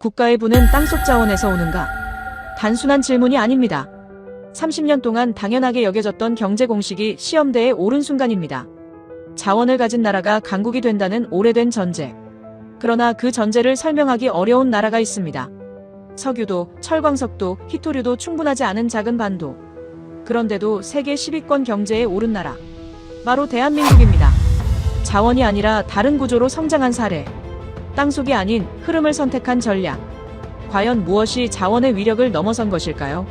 국가의 부는 땅속 자원에서 오는가? 단순한 질문이 아닙니다. 30년 동안 당연하게 여겨졌던 경제 공식이 시험대에 오른 순간입니다. 자원을 가진 나라가 강국이 된다는 오래된 전제. 그러나 그 전제를 설명하기 어려운 나라가 있습니다. 석유도, 철광석도, 희토류도 충분하지 않은 작은 반도. 그런데도 세계 10위권 경제에 오른 나라. 바로 대한민국입니다. 자원이 아니라 다른 구조로 성장한 사례. 땅속이 아닌 흐름을 선택한 전략. 과연 무엇이 자원의 위력을 넘어선 것일까요?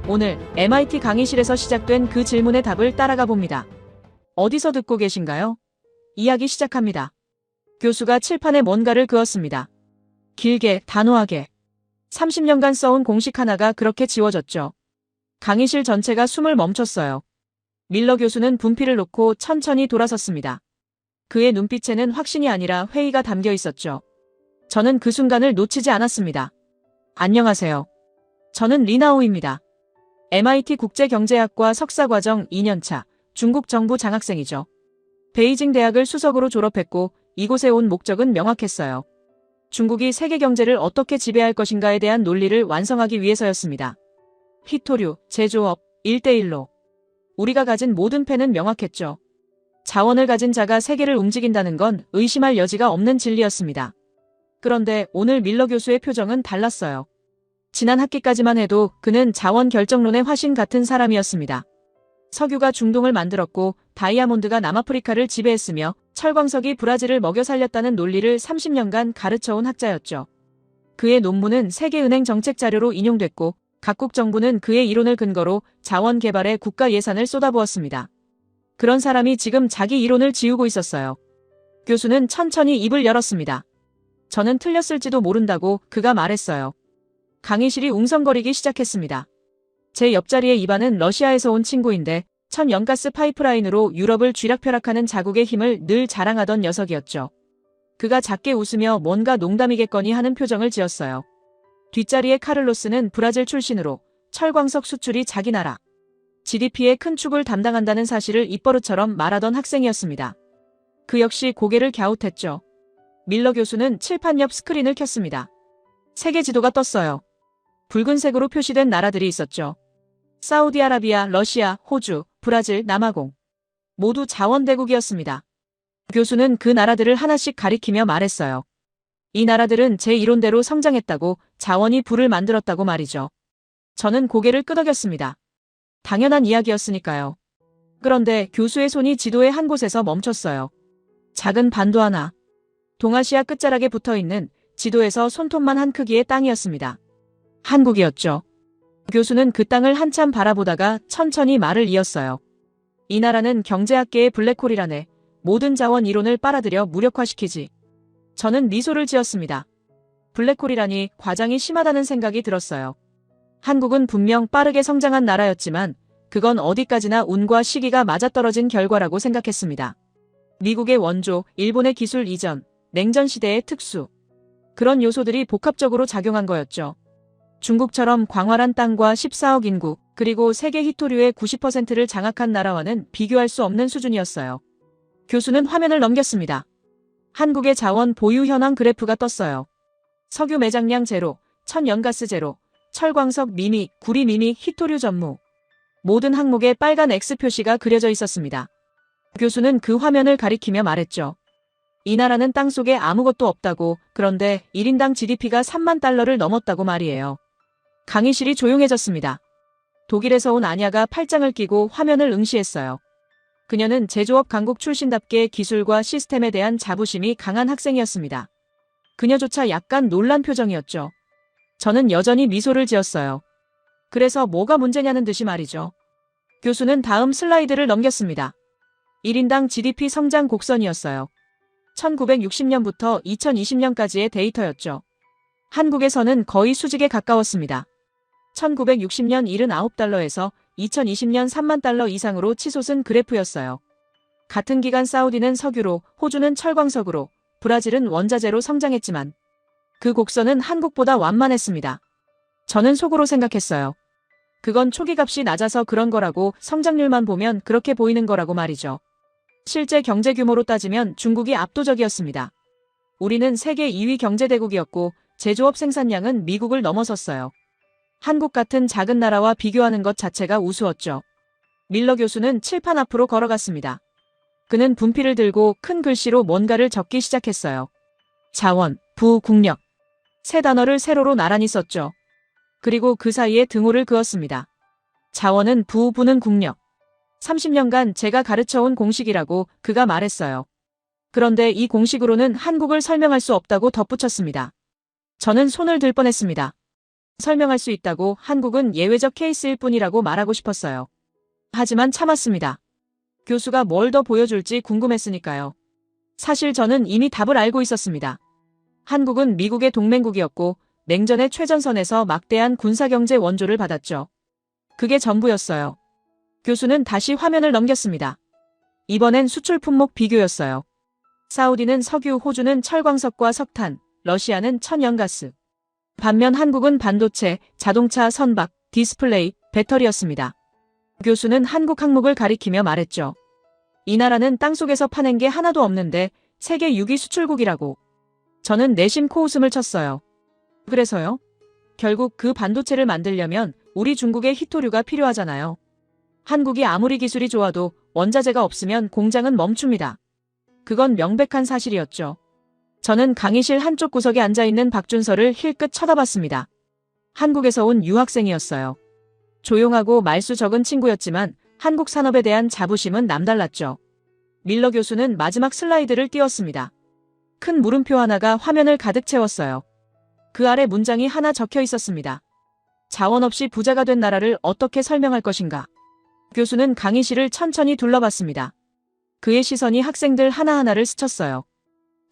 오늘 MIT 강의실에서 시작된 그 질문의 답을 따라가 봅니다. 어디서 듣고 계신가요? 이야기 시작합니다. 교수가 칠판에 뭔가를 그었습니다. 길게, 단호하게. 30년간 써온 공식 하나가 그렇게 지워졌죠. 강의실 전체가 숨을 멈췄어요. 밀러 교수는 분필을 놓고 천천히 돌아섰습니다. 그의 눈빛에는 확신이 아니라 회의가 담겨 있었죠. 저는 그 순간을 놓치지 않았습니다. 안녕하세요. 저는 리나오입니다. MIT 국제경제학과 석사과정 2년차 중국 정부 장학생이죠. 베이징 대학을 수석으로 졸업했고 이곳에 온 목적은 명확했어요. 중국이 세계 경제를 어떻게 지배할 것인가에 대한 논리를 완성하기 위해서였습니다. 희토류, 제조업, 1대1로. 우리가 가진 모든 패는 명확했죠. 자원을 가진 자가 세계를 움직인다는 건 의심할 여지가 없는 진리였습니다. 그런데 오늘 밀러 교수의 표정은 달랐어요. 지난 학기까지만 해도 그는 자원 결정론의 화신 같은 사람이었습니다. 석유가 중동을 만들었고 다이아몬드가 남아프리카를 지배했으며 철광석이 브라질을 먹여 살렸다는 논리를 30년간 가르쳐온 학자였죠. 그의 논문은 세계은행 정책 자료로 인용됐고 각국 정부는 그의 이론을 근거로 자원 개발에 국가 예산을 쏟아부었습니다. 그런 사람이 지금 자기 이론을 지우고 있었어요. 교수는 천천히 입을 열었습니다. 저는 틀렸을지도 모른다고 그가 말했어요. 강의실이 웅성거리기 시작했습니다. 제 옆자리의 이반은 러시아에서 온 친구인데 천연가스 파이프라인으로 유럽을 쥐락펴락하는 자국의 힘을 늘 자랑하던 녀석이었죠. 그가 작게 웃으며 뭔가 농담이겠거니 하는 표정을 지었어요. 뒷자리의 카를로스는 브라질 출신으로 철광석 수출이 자기 나라 GDP의 큰 축을 담당한다는 사실을 입버릇처럼 말하던 학생이었습니다. 그 역시 고개를 갸웃했죠. 밀러 교수는 칠판 옆 스크린을 켰습니다. 세계 지도가 떴어요. 붉은색으로 표시된 나라들이 있었죠. 사우디아라비아, 러시아, 호주, 브라질, 남아공. 모두 자원대국이었습니다. 교수는 그 나라들을 하나씩 가리키며 말했어요. 이 나라들은 제 이론대로 성장했다고, 자원이 부를 만들었다고 말이죠. 저는 고개를 끄덕였습니다. 당연한 이야기였으니까요. 그런데 교수의 손이 지도의 한 곳에서 멈췄어요. 작은 반도 하나. 동아시아 끝자락에 붙어있는 지도에서 손톱만 한 크기의 땅이었습니다. 한국이었죠. 교수는 그 땅을 한참 바라보다가 천천히 말을 이었어요. 이 나라는 경제학계의 블랙홀이라네. 모든 자원 이론을 빨아들여 무력화시키지. 저는 미소를 지었습니다. 블랙홀이라니 과장이 심하다는 생각이 들었어요. 한국은 분명 빠르게 성장한 나라였지만 그건 어디까지나 운과 시기가 맞아떨어진 결과라고 생각했습니다. 미국의 원조, 일본의 기술 이전, 냉전 시대의 특수. 그런 요소들이 복합적으로 작용한 거였죠. 중국처럼 광활한 땅과 14억 인구, 그리고 세계 희토류의 90%를 장악한 나라와는 비교할 수 없는 수준이었어요. 교수는 화면을 넘겼습니다. 한국의 자원 보유 현황 그래프가 떴어요. 석유 매장량 제로, 천연가스 제로, 철광석 미미, 구리 미미, 희토류 전무. 모든 항목에 빨간 X 표시가 그려져 있었습니다. 교수는 그 화면을 가리키며 말했죠. 이 나라는 땅속에 아무것도 없다고, 그런데 1인당 GDP가 3만 달러를 넘었다고 말이에요. 강의실이 조용해졌습니다. 독일에서 온 아냐가 팔짱을 끼고 화면을 응시했어요. 그녀는 제조업 강국 출신답게 기술과 시스템에 대한 자부심이 강한 학생이었습니다. 그녀조차 약간 놀란 표정이었죠. 저는 여전히 미소를 지었어요. 그래서 뭐가 문제냐는 듯이 말이죠. 교수는 다음 슬라이드를 넘겼습니다. 1인당 GDP 성장 곡선이었어요. 1960년부터 2020년까지의 데이터였죠. 한국에서는 거의 수직에 가까웠습니다. 1960년 79달러에서 2020년 3만 달러 이상으로 치솟은 그래프였어요. 같은 기간 사우디는 석유로, 호주는 철광석으로, 브라질은 원자재로 성장했지만 그 곡선은 한국보다 완만했습니다. 저는 속으로 생각했어요. 그건 초기 값이 낮아서 그런 거라고, 성장률만 보면 그렇게 보이는 거라고 말이죠. 실제 경제 규모로 따지면 중국이 압도적이었습니다. 우리는 세계 2위 경제대국이었고 제조업 생산량은 미국을 넘어섰어요. 한국 같은 작은 나라와 비교하는 것 자체가 우스웠죠. 밀러 교수는 칠판 앞으로 걸어갔습니다. 그는 분필을 들고 큰 글씨로 뭔가를 적기 시작했어요. 자원, 부, 국력. 세 단어를 세로로 나란히 썼죠. 그리고 그 사이에 등호를 그었습니다. 자원은 부, 부는 국력. 30년간 제가 가르쳐온 공식이라고 그가 말했어요. 그런데 이 공식으로는 한국을 설명할 수 없다고 덧붙였습니다. 저는 손을 들 뻔했습니다. 설명할 수 있다고 한국은 예외적 케이스일 뿐이라고 말하고 싶었어요. 하지만 참았습니다. 교수가 뭘 더 보여줄지 궁금했으니까요. 사실 저는 이미 답을 알고 있었습니다. 한국은 미국의 동맹국이었고 냉전의 최전선에서 막대한 군사경제 원조를 받았죠. 그게 전부였어요. 교수는 다시 화면을 넘겼습니다. 이번엔 수출 품목 비교였어요. 사우디는 석유, 호주는 철광석과 석탄, 러시아는 천연가스. 반면 한국은 반도체, 자동차, 선박, 디스플레이, 배터리였습니다. 교수는 한국 항목을 가리키며 말했죠. 이 나라는 땅속에서 파낸 게 하나도 없는데 세계 6위 수출국이라고. 저는 내심 코웃음을 쳤어요. 그래서요? 결국 그 반도체를 만들려면 우리 중국의 히토류가 필요하잖아요. 한국이 아무리 기술이 좋아도 원자재가 없으면 공장은 멈춥니다. 그건 명백한 사실이었죠. 저는 강의실 한쪽 구석에 앉아있는 박준서를 힐끗 쳐다봤습니다. 한국에서 온 유학생이었어요. 조용하고 말수 적은 친구였지만 한국 산업에 대한 자부심은 남달랐죠. 밀러 교수는 마지막 슬라이드를 띄웠습니다. 큰 물음표 하나가 화면을 가득 채웠어요. 그 아래 문장이 하나 적혀 있었습니다. 자원 없이 부자가 된 나라를 어떻게 설명할 것인가? 교수는 강의실을 천천히 둘러봤습니다. 그의 시선이 학생들 하나하나를 스쳤어요.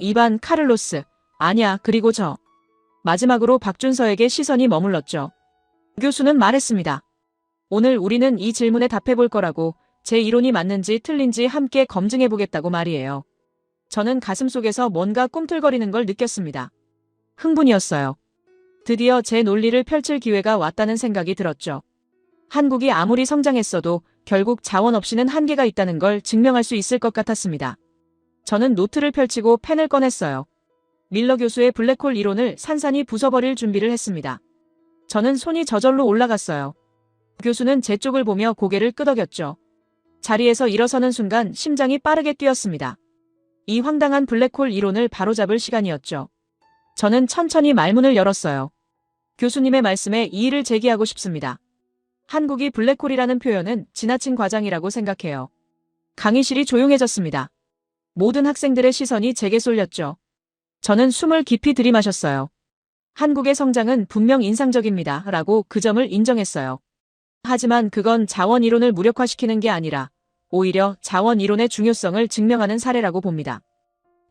이반, 카를로스, 아냐, 그리고 저. 마지막으로 박준서에게 시선이 머물렀죠. 교수는 말했습니다. 오늘 우리는 이 질문에 답해볼 거라고, 제 이론이 맞는지 틀린지 함께 검증해보겠다고 말이에요. 저는 가슴속에서 뭔가 꿈틀거리는 걸 느꼈습니다. 흥분이었어요. 드디어 제 논리를 펼칠 기회가 왔다는 생각이 들었죠. 한국이 아무리 성장했어도 결국 자원 없이는 한계가 있다는 걸 증명할 수 있을 것 같았습니다. 저는 노트를 펼치고 펜을 꺼냈어요. 밀러 교수의 블랙홀 이론을 산산이 부숴버릴 준비를 했습니다. 저는 손이 저절로 올라갔어요. 교수는 제 쪽을 보며 고개를 끄덕였죠. 자리에서 일어서는 순간 심장이 빠르게 뛰었습니다. 이 황당한 블랙홀 이론을 바로잡을 시간이었죠. 저는 천천히 말문을 열었어요. 교수님의 말씀에 이의를 제기하고 싶습니다. 한국이 블랙홀이라는 표현은 지나친 과장이라고 생각해요. 강의실이 조용해졌습니다. 모든 학생들의 시선이 제게 쏠렸죠. 저는 숨을 깊이 들이마셨어요. 한국의 성장은 분명 인상적입니다. 라고 그 점을 인정했어요. 하지만 그건 자원 이론을 무력화시키는 게 아니라 오히려 자원 이론의 중요성을 증명하는 사례라고 봅니다.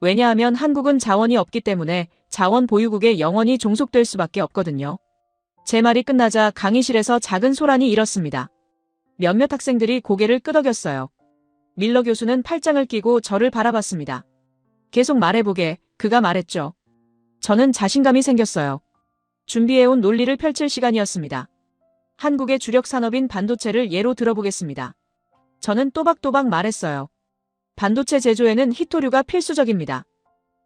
왜냐하면 한국은 자원이 없기 때문에 자원 보유국에 영원히 종속될 수밖에 없거든요. 제 말이 끝나자 강의실에서 작은 소란이 일었습니다. 몇몇 학생들이 고개를 끄덕였어요. 밀러 교수는 팔짱을 끼고 저를 바라봤습니다. 계속 말해보게, 그가 말했죠. 저는 자신감이 생겼어요. 준비해온 논리를 펼칠 시간이었습니다. 한국의 주력 산업인 반도체를 예로 들어보겠습니다. 저는 또박또박 말했어요. 반도체 제조에는 히토류가 필수적입니다.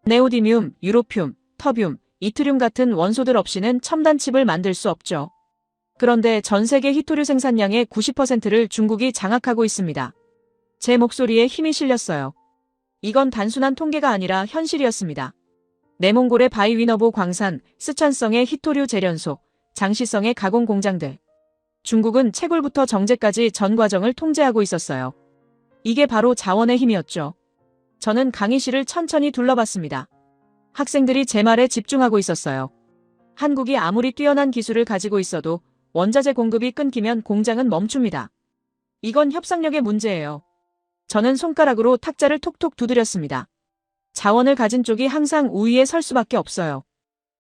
네오디뮴, 유로듐, 터뷴, 이트륨 같은 원소들 없이는 첨단 칩을 만들 수 없죠. 그런데 전 세계 히토류 생산량의 90%를 중국이 장악하고 있습니다. 제 목소리에 힘이 실렸어요. 이건 단순한 통계가 아니라 현실이었습니다. 내몽골의 바이위너보 광산, 스촨성의 히토류 재련소, 장시성의 가공 공장들. 중국은 채굴부터 정제까지 전 과정을 통제하고 있었어요. 이게 바로 자원의 힘이었죠. 저는 강의실을 천천히 둘러봤습니다. 학생들이 제 말에 집중하고 있었어요. 한국이 아무리 뛰어난 기술을 가지고 있어도 원자재 공급이 끊기면 공장은 멈춥니다. 이건 협상력의 문제예요. 저는 손가락으로 탁자를 톡톡 두드렸습니다. 자원을 가진 쪽이 항상 우위에 설 수밖에 없어요.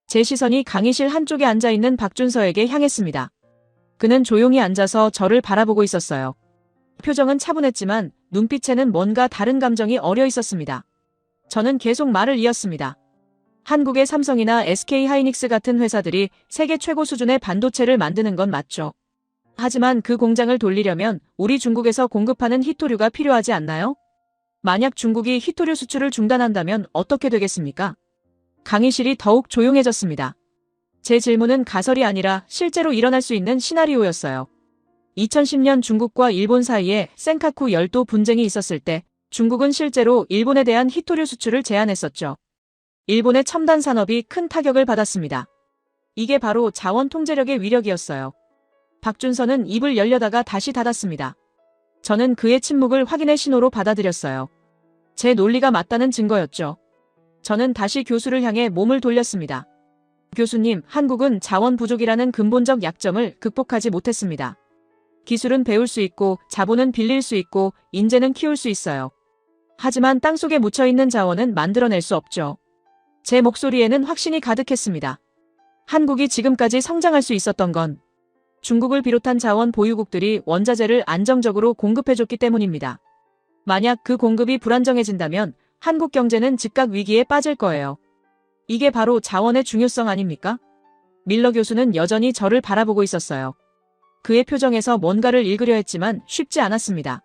제 시선이 강의실 한쪽에 앉아있는 박준서에게 향했습니다. 그는 조용히 앉아서 저를 바라보고 있었어요. 표정은 차분했지만 눈빛에는 뭔가 다른 감정이 어려 있었습니다. 저는 계속 말을 이었습니다. 한국의 삼성이나 SK하이닉스 같은 회사들이 세계 최고 수준의 반도체를 만드는 건 맞죠. 하지만 그 공장을 돌리려면 우리 중국에서 공급하는 히토류가 필요하지 않나요? 만약 중국이 히토류 수출을 중단한다면 어떻게 되겠습니까? 강의실이 더욱 조용해졌습니다. 제 질문은 가설이 아니라 실제로 일어날 수 있는 시나리오였어요. 2010년 중국과 일본 사이에 센카쿠 열도 분쟁이 있었을 때 중국은 실제로 일본에 대한 히토류 수출을 제한했었죠. 일본의 첨단 산업이 큰 타격을 받았습니다. 이게 바로 자원 통제력의 위력이었어요. 박준서는 입을 열려다가 다시 닫았습니다. 저는 그의 침묵을 확인의 신호로 받아들였어요. 제 논리가 맞다는 증거였죠. 저는 다시 교수를 향해 몸을 돌렸습니다. 교수님, 한국은 자원 부족이라는 근본적 약점을 극복하지 못했습니다. 기술은 배울 수 있고 자본은 빌릴 수 있고 인재는 키울 수 있어요. 하지만 땅속에 묻혀있는 자원은 만들어낼 수 없죠. 제 목소리에는 확신이 가득했습니다. 한국이 지금까지 성장할 수 있었던 건 중국을 비롯한 자원 보유국들이 원자재를 안정적으로 공급해줬기 때문입니다. 만약 그 공급이 불안정해진다면 한국 경제는 즉각 위기에 빠질 거예요. 이게 바로 자원의 중요성 아닙니까? 밀러 교수는 여전히 저를 바라보고 있었어요. 그의 표정에서 뭔가를 읽으려 했지만 쉽지 않았습니다.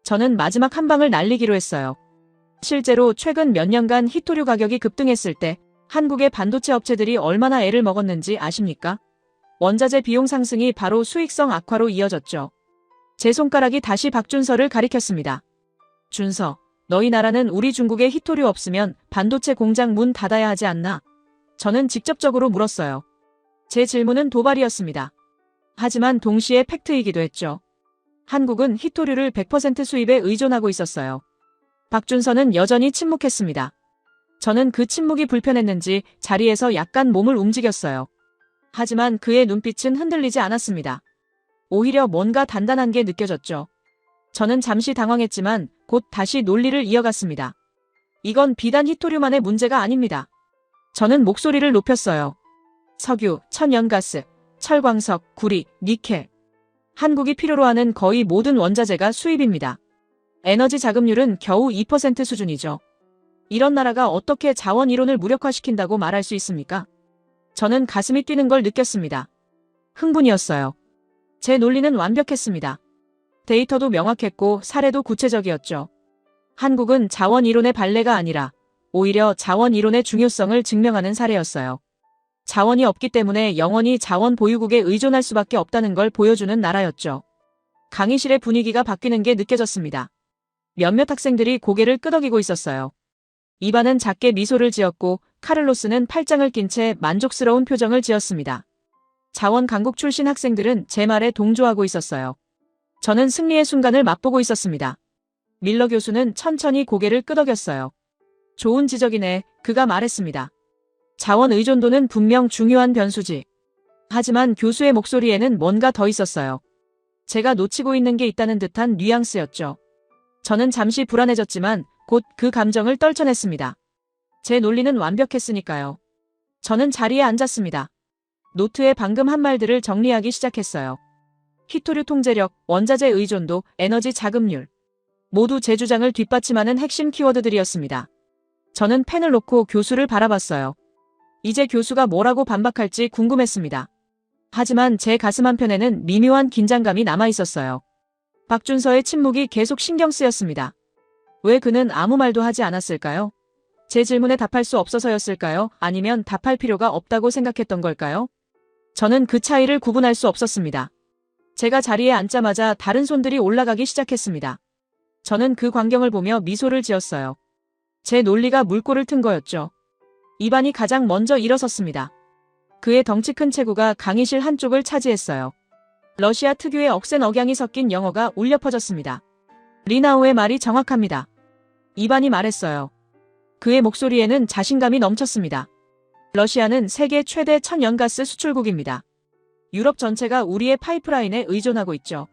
저는 마지막 한 방을 날리기로 했어요. 실제로 최근 몇 년간 히토류 가격이 급등했을 때 한국의 반도체 업체들이 얼마나 애를 먹었는지 아십니까? 원자재 비용 상승이 바로 수익성 악화로 이어졌죠. 제 손가락이 다시 박준서를 가리켰습니다. 준서, 너희 나라는 우리 중국에 히토류 없으면 반도체 공장 문 닫아야 하지 않나? 저는 직접적으로 물었어요. 제 질문은 도발이었습니다. 하지만 동시에 팩트이기도 했죠. 한국은 히토류를 100% 수입에 의존하고 있었어요. 박준서는 여전히 침묵했습니다. 저는 그 침묵이 불편했는지 자리에서 약간 몸을 움직였어요. 하지만 그의 눈빛은 흔들리지 않았습니다. 오히려 뭔가 단단한 게 느껴졌죠. 저는 잠시 당황했지만 곧 다시 논리를 이어갔습니다. 이건 비단 히토류만의 문제가 아닙니다. 저는 목소리를 높였어요. 석유, 천연가스, 철광석, 구리, 니켈. 한국이 필요로 하는 거의 모든 원자재가 수입입니다. 에너지 자급률은 겨우 2% 수준이죠. 이런 나라가 어떻게 자원 이론을 무력화시킨다고 말할 수 있습니까? 저는 가슴이 뛰는 걸 느꼈습니다. 흥분이었어요. 제 논리는 완벽했습니다. 데이터도 명확했고 사례도 구체적이었죠. 한국은 자원 이론의 발레가 아니라 오히려 자원 이론의 중요성을 증명하는 사례였어요. 자원이 없기 때문에 영원히 자원 보유국에 의존할 수밖에 없다는 걸 보여주는 나라였죠. 강의실의 분위기가 바뀌는 게 느껴졌습니다. 몇몇 학생들이 고개를 끄덕이고 있었어요. 이반은 작게 미소를 지었고 카를로스는 팔짱을 낀 채 만족스러운 표정을 지었습니다. 자원 강국 출신 학생들은 제 말에 동조하고 있었어요. 저는 승리의 순간을 맛보고 있었습니다. 밀러 교수는 천천히 고개를 끄덕였어요. 좋은 지적이네, 그가 말했습니다. 자원 의존도는 분명 중요한 변수지. 하지만 교수의 목소리에는 뭔가 더 있었어요. 제가 놓치고 있는 게 있다는 듯한 뉘앙스였죠. 저는 잠시 불안해졌지만 곧 그 감정을 떨쳐냈습니다. 제 논리는 완벽했으니까요. 저는 자리에 앉았습니다. 노트에 방금 한 말들을 정리하기 시작했어요. 히토류 통제력, 원자재 의존도, 에너지 자급률. 모두 제 주장을 뒷받침하는 핵심 키워드들이었습니다. 저는 펜을 놓고 교수를 바라봤어요. 이제 교수가 뭐라고 반박할지 궁금했습니다. 하지만 제 가슴 한편에는 미묘한 긴장감이 남아있었어요. 박준서의 침묵이 계속 신경 쓰였습니다. 왜 그는 아무 말도 하지 않았을까요? 제 질문에 답할 수 없어서였을까요? 아니면 답할 필요가 없다고 생각했던 걸까요? 저는 그 차이를 구분할 수 없었습니다. 제가 자리에 앉자마자 다른 손들이 올라가기 시작했습니다. 저는 그 광경을 보며 미소를 지었어요. 제 논리가 물꼬를 튼 거였죠. 이반이 가장 먼저 일어섰습니다. 그의 덩치 큰 체구가 강의실 한쪽을 차지했어요. 러시아 특유의 억센 억양이 섞인 영어가 울려 퍼졌습니다. 리나우의 말이 정확합니다. 이반이 말했어요. 그의 목소리에는 자신감이 넘쳤습니다. 러시아는 세계 최대 천연가스 수출국입니다. 유럽 전체가 우리의 파이프라인에 의존하고 있죠.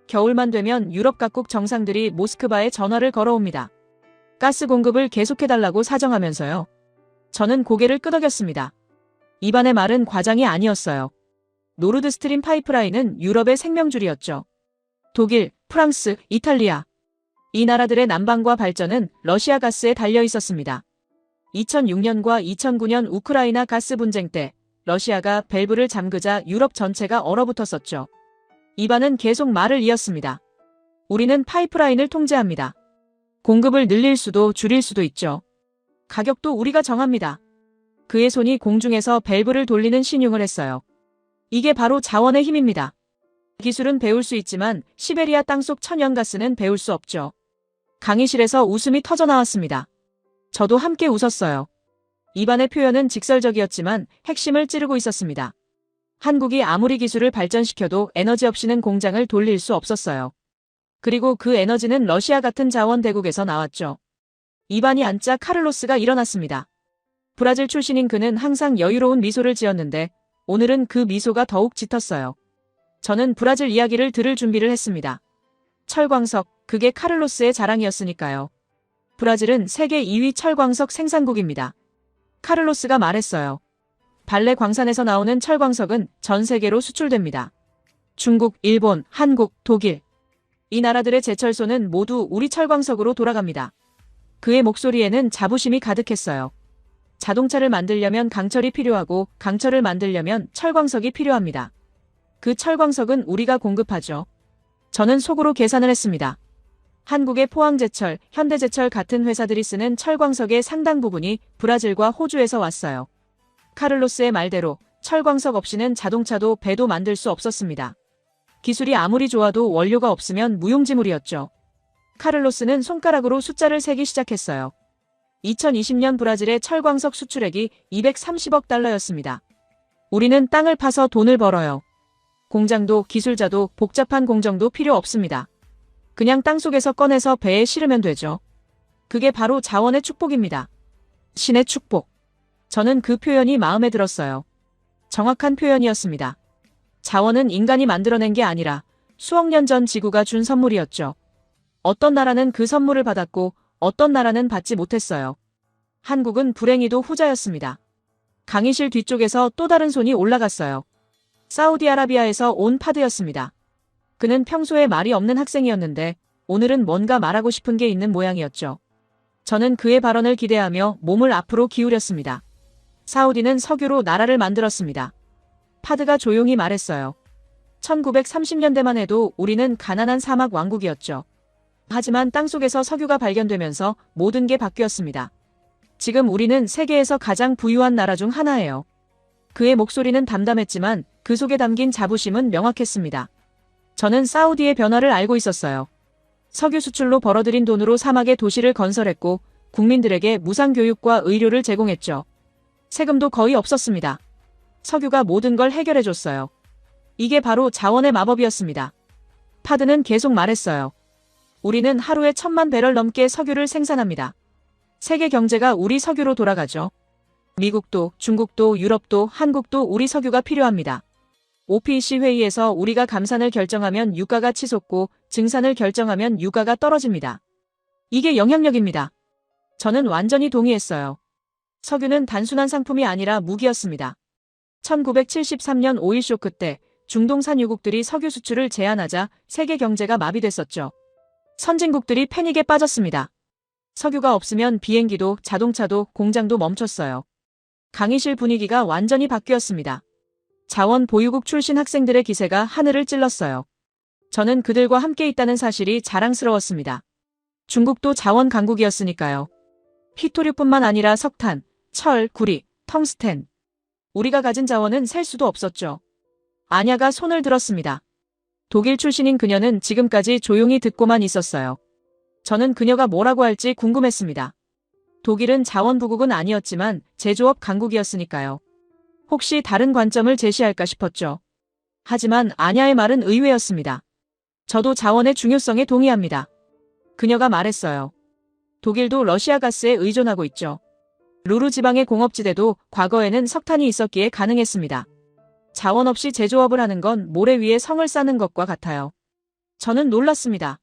겨울만 되면 유럽 각국 정상들이 모스크바에 전화를 걸어옵니다. 가스 공급을 계속해달라고 사정하면서요. 저는 고개를 끄덕였습니다. 이반의 말은 과장이 아니었어요. 노르드스트림 파이프라인은 유럽의 생명줄이었죠. 독일, 프랑스, 이탈리아. 이 나라들의 난방과 발전은 러시아 가스에 달려 있었습니다. 2006년과 2009년 우크라이나 가스 분쟁 때 러시아가 밸브를 잠그자 유럽 전체가 얼어붙었었죠. 이반은 계속 말을 이었습니다. 우리는 파이프라인을 통제합니다. 공급을 늘릴 수도 줄일 수도 있죠. 가격도 우리가 정합니다. 그의 손이 공중에서 밸브를 돌리는 신용을 했어요. 이게 바로 자원의 힘입니다. 기술은 배울 수 있지만 시베리아 땅속 천연가스는 배울 수 없죠. 강의실에서 웃음이 터져나왔습니다. 저도 함께 웃었어요. 입안의 표현은 직설적이었지만 핵심을 찌르고 있었습니다. 한국이 아무리 기술을 발전시켜도 에너지 없이는 공장을 돌릴 수 없었어요. 그리고 그 에너지는 러시아 같은 자원 대국에서 나왔죠. 입안이 안짜 카를로스가 일어났습니다. 브라질 출신인 그는 항상 여유로운 미소를 지었는데 오늘은 그 미소가 더욱 짙었어요. 저는 브라질 이야기를 들을 준비를 했습니다. 철광석, 그게 카를로스의 자랑이었으니까요. 브라질은 세계 2위 철광석 생산국입니다. 카를로스가 말했어요. 발레 광산에서 나오는 철광석은 전 세계로 수출됩니다. 중국, 일본, 한국, 독일. 이 나라들의 제철소는 모두 우리 철광석으로 돌아갑니다. 그의 목소리에는 자부심이 가득했어요. 자동차를 만들려면 강철이 필요하고 강철을 만들려면 철광석이 필요합니다. 그 철광석은 우리가 공급하죠. 저는 속으로 계산을 했습니다. 한국의 포항제철, 현대제철 같은 회사들이 쓰는 철광석의 상당 부분이 브라질과 호주에서 왔어요. 카를로스의 말대로 철광석 없이는 자동차도 배도 만들 수 없었습니다. 기술이 아무리 좋아도 원료가 없으면 무용지물이었죠. 카를로스는 손가락으로 숫자를 세기 시작했어요. 2020년 브라질의 철광석 수출액이 230억 달러였습니다. 우리는 땅을 파서 돈을 벌어요. 공장도 기술자도 복잡한 공정도 필요 없습니다. 그냥 땅속에서 꺼내서 배에 실으면 되죠. 그게 바로 자원의 축복입니다. 신의 축복. 저는 그 표현이 마음에 들었어요. 정확한 표현이었습니다. 자원은 인간이 만들어낸 게 아니라 수억 년 전 지구가 준 선물이었죠. 어떤 나라는 그 선물을 받았고 어떤 나라는 받지 못했어요. 한국은 불행히도 후자였습니다. 강의실 뒤쪽에서 또 다른 손이 올라갔어요. 사우디아라비아에서 온 파드였습니다. 그는 평소에 말이 없는 학생이었는데 오늘은 뭔가 말하고 싶은 게 있는 모양이었죠. 저는 그의 발언을 기대하며 몸을 앞으로 기울였습니다. 사우디는 석유로 나라를 만들었습니다. 파드가 조용히 말했어요. 1930년대만 해도 우리는 가난한 사막 왕국이었죠. 하지만 땅속에서 석유가 발견되면서 모든 게 바뀌었습니다. 지금 우리는 세계에서 가장 부유한 나라 중 하나예요. 그의 목소리는 담담했지만 그 속에 담긴 자부심은 명확했습니다. 저는 사우디의 변화를 알고 있었어요. 석유 수출로 벌어들인 돈으로 사막에 도시를 건설했고 국민들에게 무상 교육과 의료를 제공했죠. 세금도 거의 없었습니다. 석유가 모든 걸 해결해줬어요. 이게 바로 자원의 마법이었습니다. 파드는 계속 말했어요. 우리는 하루에 1000만 배럴 넘게 석유를 생산합니다. 세계 경제가 우리 석유로 돌아가죠. 미국도, 중국도, 유럽도, 한국도 우리 석유가 필요합니다. OPEC 회의에서 우리가 감산을 결정하면 유가가 치솟고 증산을 결정하면 유가가 떨어집니다. 이게 영향력입니다. 저는 완전히 동의했어요. 석유는 단순한 상품이 아니라 무기였습니다. 1973년 오일 쇼크 때 중동 산유국들이 석유 수출을 제한하자 세계 경제가 마비됐었죠. 선진국들이 패닉에 빠졌습니다. 석유가 없으면 비행기도 자동차도 공장도 멈췄어요. 강의실 분위기가 완전히 바뀌었습니다. 자원 보유국 출신 학생들의 기세가 하늘을 찔렀어요. 저는 그들과 함께 있다는 사실이 자랑스러웠습니다. 중국도 자원 강국이었으니까요. 히토류뿐만 아니라 석탄, 철, 구리, 텅스텐. 우리가 가진 자원은 셀 수도 없었죠. 아냐가 손을 들었습니다. 독일 출신인 그녀는 지금까지 조용히 듣고만 있었어요. 저는 그녀가 뭐라고 할지 궁금했습니다. 독일은 자원부국은 아니었지만 제조업 강국이었으니까요. 혹시 다른 관점을 제시할까 싶었죠. 하지만 아냐의 말은 의외였습니다. 저도 자원의 중요성에 동의합니다. 그녀가 말했어요. 독일도 러시아 가스에 의존하고 있죠. 루르 지방의 공업지대도 과거에는 석탄이 있었기에 가능했습니다. 자원 없이 제조업을 하는 건 모래 위에 성을 쌓는 것과 같아요. 저는 놀랐습니다.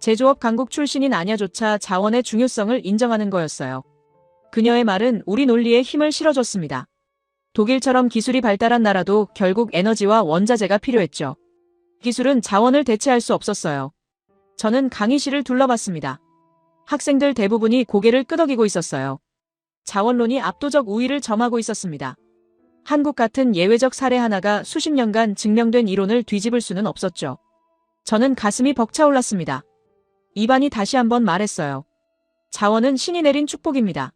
제조업 강국 출신인 아냐조차 자원의 중요성을 인정하는 거였어요. 그녀의 말은 우리 논리에 힘을 실어줬습니다. 독일처럼 기술이 발달한 나라도 결국 에너지와 원자재가 필요했죠. 기술은 자원을 대체할 수 없었어요. 저는 강의실을 둘러봤습니다. 학생들 대부분이 고개를 끄덕이고 있었어요. 자원론이 압도적 우위를 점하고 있었습니다. 한국 같은 예외적 사례 하나가 수십 년간 증명된 이론을 뒤집을 수는 없었죠. 저는 가슴이 벅차올랐습니다. 입안이 다시 한번 말했어요. 자원은 신이 내린 축복입니다.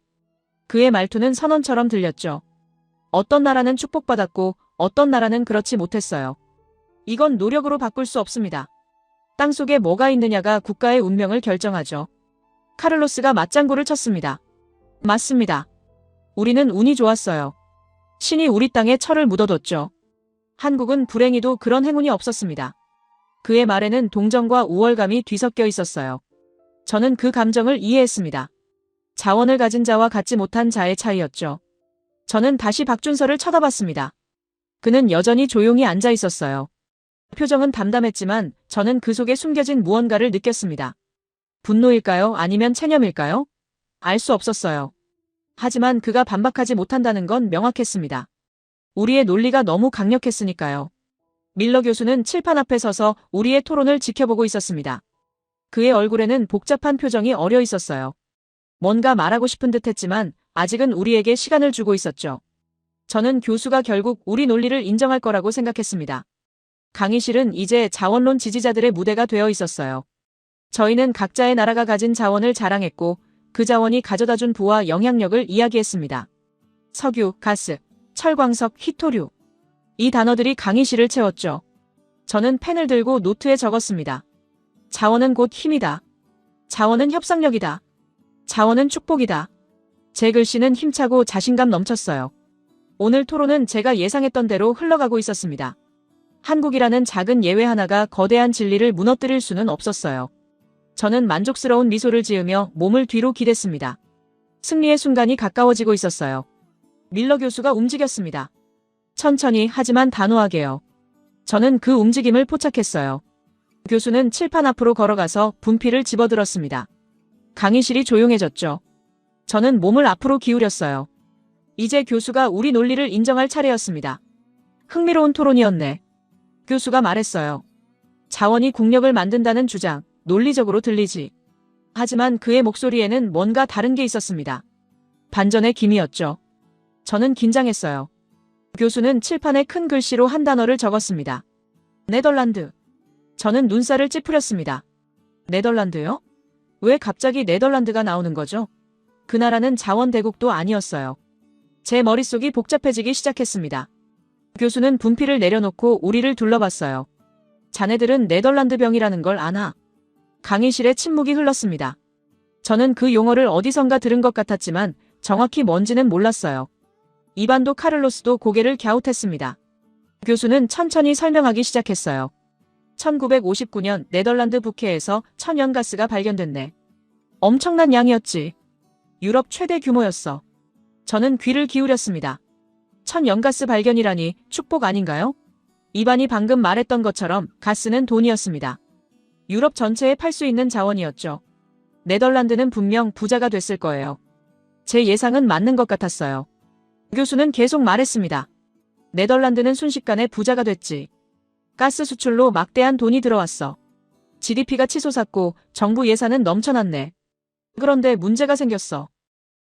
그의 말투는 선언처럼 들렸죠. 어떤 나라는 축복받았고 어떤 나라는 그렇지 못했어요. 이건 노력으로 바꿀 수 없습니다. 땅속에 뭐가 있느냐가 국가의 운명을 결정하죠. 카를로스가 맞장구를 쳤습니다. 맞습니다. 우리는 운이 좋았어요. 신이 우리 땅에 철을 묻어뒀죠. 한국은 불행히도 그런 행운이 없었습니다. 그의 말에는 동정과 우월감이 뒤섞여 있었어요. 저는 그 감정을 이해했습니다. 자원을 가진 자와 갖지 못한 자의 차이였죠. 저는 다시 박준서를 쳐다봤습니다. 그는 여전히 조용히 앉아 있었어요. 표정은 담담했지만 저는 그 속에 숨겨진 무언가를 느꼈습니다. 분노일까요? 아니면 체념일까요? 알 수 없었어요. 하지만 그가 반박하지 못한다는 건 명확했습니다. 우리의 논리가 너무 강력했으니까요. 밀러 교수는 칠판 앞에 서서 우리의 토론을 지켜보고 있었습니다. 그의 얼굴에는 복잡한 표정이 어려 있었어요. 뭔가 말하고 싶은 듯 했지만 아직은 우리에게 시간을 주고 있었죠. 저는 교수가 결국 우리 논리를 인정할 거라고 생각했습니다. 강의실은 이제 자원론 지지자들의 무대가 되어 있었어요. 저희는 각자의 나라가 가진 자원을 자랑했고 그 자원이 가져다준 부와 영향력을 이야기했습니다. 석유, 가스, 철광석, 희토류. 이 단어들이 강의실을 채웠죠. 저는 펜을 들고 노트에 적었습니다. 자원은 곧 힘이다. 자원은 협상력이다. 자원은 축복이다. 제 글씨는 힘차고 자신감 넘쳤어요. 오늘 토론은 제가 예상했던 대로 흘러가고 있었습니다. 한국이라는 작은 예외 하나가 거대한 진리를 무너뜨릴 수는 없었어요. 저는 만족스러운 미소를 지으며 몸을 뒤로 기댔습니다. 승리의 순간이 가까워지고 있었어요. 밀러 교수가 움직였습니다. 천천히 하지만 단호하게요. 저는 그 움직임을 포착했어요. 교수는 칠판 앞으로 걸어가서 분필을 집어들었습니다. 강의실이 조용해졌죠. 저는 몸을 앞으로 기울였어요. 이제 교수가 우리 논리를 인정할 차례였습니다. 흥미로운 토론이었네. 교수가 말했어요. 자원이 국력을 만든다는 주장, 논리적으로 들리지. 하지만 그의 목소리에는 뭔가 다른 게 있었습니다. 반전의 기미였죠. 저는 긴장했어요. 교수는 칠판에 큰 글씨로 한 단어를 적었습니다. 네덜란드. 저는 눈살을 찌푸렸습니다. 네덜란드요? 왜 갑자기 네덜란드가 나오는 거죠? 그 나라는 자원대국도 아니었어요. 제 머릿속이 복잡해지기 시작했습니다. 교수는 분필을 내려놓고 우리를 둘러봤어요. 자네들은 네덜란드 병이라는 걸 아나? 강의실에 침묵이 흘렀습니다. 저는 그 용어를 어디선가 들은 것 같았지만 정확히 뭔지는 몰랐어요. 이반도 카를로스도 고개를 갸웃했습니다. 교수는 천천히 설명하기 시작했어요. 1959년 네덜란드 북해에서 천연가스가 발견됐네. 엄청난 양이었지. 유럽 최대 규모였어. 저는 귀를 기울였습니다. 천연가스 발견이라니 축복 아닌가요? 이반이 방금 말했던 것처럼 가스는 돈이었습니다. 유럽 전체에 팔 수 있는 자원이었죠. 네덜란드는 분명 부자가 됐을 거예요. 제 예상은 맞는 것 같았어요. 교수는 계속 말했습니다. 네덜란드는 순식간에 부자가 됐지. 가스 수출로 막대한 돈이 들어왔어. GDP가 치솟았고 정부 예산은 넘쳐났네. 그런데 문제가 생겼어.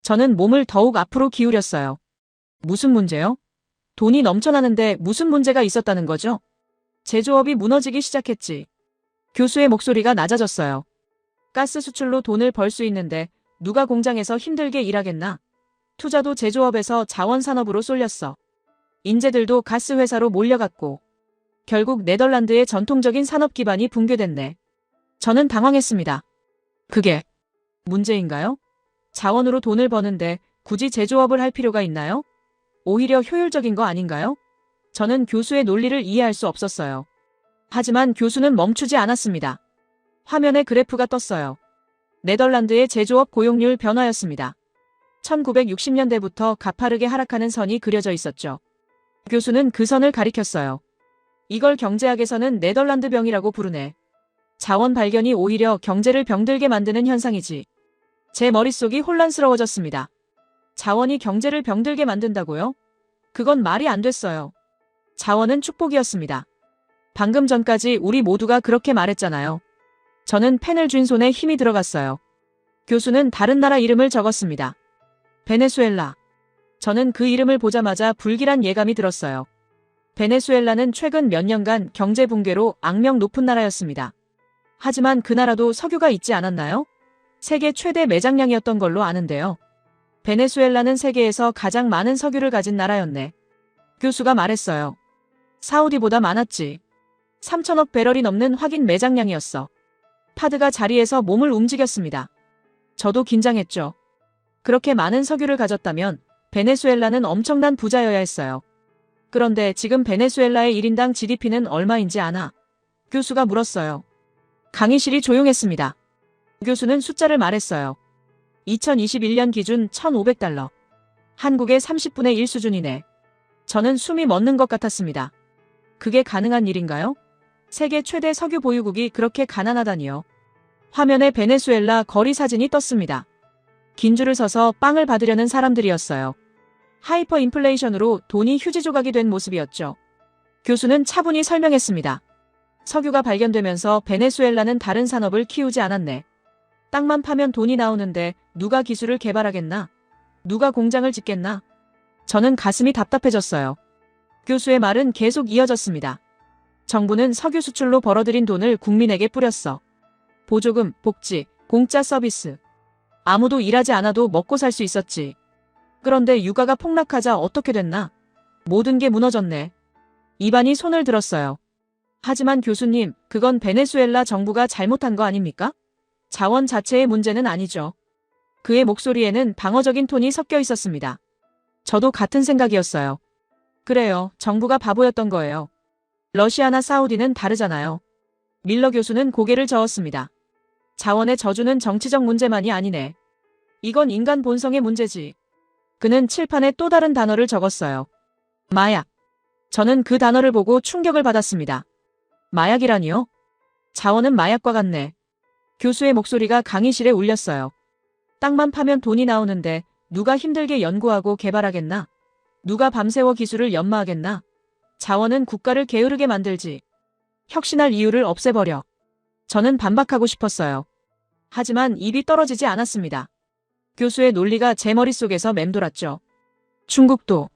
저는 몸을 더욱 앞으로 기울였어요. 무슨 문제요? 돈이 넘쳐나는데 무슨 문제가 있었다는 거죠? 제조업이 무너지기 시작했지. 교수의 목소리가 낮아졌어요. 가스 수출로 돈을 벌 수 있는데 누가 공장에서 힘들게 일하겠나? 투자도 제조업에서 자원산업으로 쏠렸어. 인재들도 가스 회사로 몰려갔고 결국 네덜란드의 전통적인 산업 기반이 붕괴됐네. 저는 당황했습니다. 그게 문제인가요? 자원으로 돈을 버는데 굳이 제조업을 할 필요가 있나요? 오히려 효율적인 거 아닌가요? 저는 교수의 논리를 이해할 수 없었어요. 하지만 교수는 멈추지 않았습니다. 화면에 그래프가 떴어요. 네덜란드의 제조업 고용률 변화였습니다. 1960년대부터 가파르게 하락하는 선이 그려져 있었죠. 교수는 그 선을 가리켰어요. 이걸 경제학에서는 네덜란드 병이라고 부르네. 자원 발견이 오히려 경제를 병들게 만드는 현상이지. 제 머릿속이 혼란스러워졌습니다. 자원이 경제를 병들게 만든다고요? 그건 말이 안 됐어요. 자원은 축복이었습니다. 방금 전까지 우리 모두가 그렇게 말했잖아요. 저는 펜을 쥔 손에 힘이 들어갔어요. 교수는 다른 나라 이름을 적었습니다. 베네수엘라. 저는 그 이름을 보자마자 불길한 예감이 들었어요. 베네수엘라는 최근 몇 년간 경제 붕괴로 악명 높은 나라였습니다. 하지만 그 나라도 석유가 있지 않았나요? 세계 최대 매장량이었던 걸로 아는데요. 베네수엘라는 세계에서 가장 많은 석유를 가진 나라였네. 교수가 말했어요. 사우디보다 많았지. 3천억 배럴이 넘는 확인 매장량이었어. 파드가 자리에서 몸을 움직였습니다. 저도 긴장했죠. 그렇게 많은 석유를 가졌다면 베네수엘라는 엄청난 부자여야 했어요. 그런데 지금 베네수엘라의 1인당 GDP는 얼마인지 아나? 교수가 물었어요. 강의실이 조용했습니다. 교수는 숫자를 말했어요. 2021년 기준 1,500달러. 한국의 30분의 1 수준이네. 저는 숨이 멎는 것 같았습니다. 그게 가능한 일인가요? 세계 최대 석유 보유국이 그렇게 가난하다니요. 화면에 베네수엘라 거리 사진이 떴습니다. 긴 줄을 서서 빵을 받으려는 사람들이었어요. 하이퍼 인플레이션으로 돈이 휴지 조각이 된 모습이었죠. 교수는 차분히 설명했습니다. 석유가 발견되면서 베네수엘라는 다른 산업을 키우지 않았네. 땅만 파면 돈이 나오는데 누가 기술을 개발하겠나? 누가 공장을 짓겠나? 저는 가슴이 답답해졌어요. 교수의 말은 계속 이어졌습니다. 정부는 석유 수출로 벌어들인 돈을 국민에게 뿌렸어. 보조금, 복지, 공짜 서비스. 아무도 일하지 않아도 먹고 살 수 있었지. 그런데 유가가 폭락하자 어떻게 됐나? 모든 게 무너졌네. 입안이 손을 들었어요. 하지만 교수님, 그건 베네수엘라 정부가 잘못한 거 아닙니까? 자원 자체의 문제는 아니죠. 그의 목소리에는 방어적인 톤이 섞여 있었습니다. 저도 같은 생각이었어요. 그래요, 정부가 바보였던 거예요. 러시아나 사우디는 다르잖아요. 밀러 교수는 고개를 저었습니다. 자원의 저주는 정치적 문제만이 아니네. 이건 인간 본성의 문제지. 그는 칠판에 또 다른 단어를 적었어요. 마약. 저는 그 단어를 보고 충격을 받았습니다. 마약이라니요? 자원은 마약과 같네. 교수의 목소리가 강의실에 울렸어요. 땅만 파면 돈이 나오는데 누가 힘들게 연구하고 개발하겠나? 누가 밤새워 기술을 연마하겠나? 자원은 국가를 게으르게 만들지. 혁신할 이유를 없애버려. 저는 반박하고 싶었어요. 하지만 입이 떨어지지 않았습니다. 교수의 논리가 제 머릿속에서 맴돌았죠. 중국도.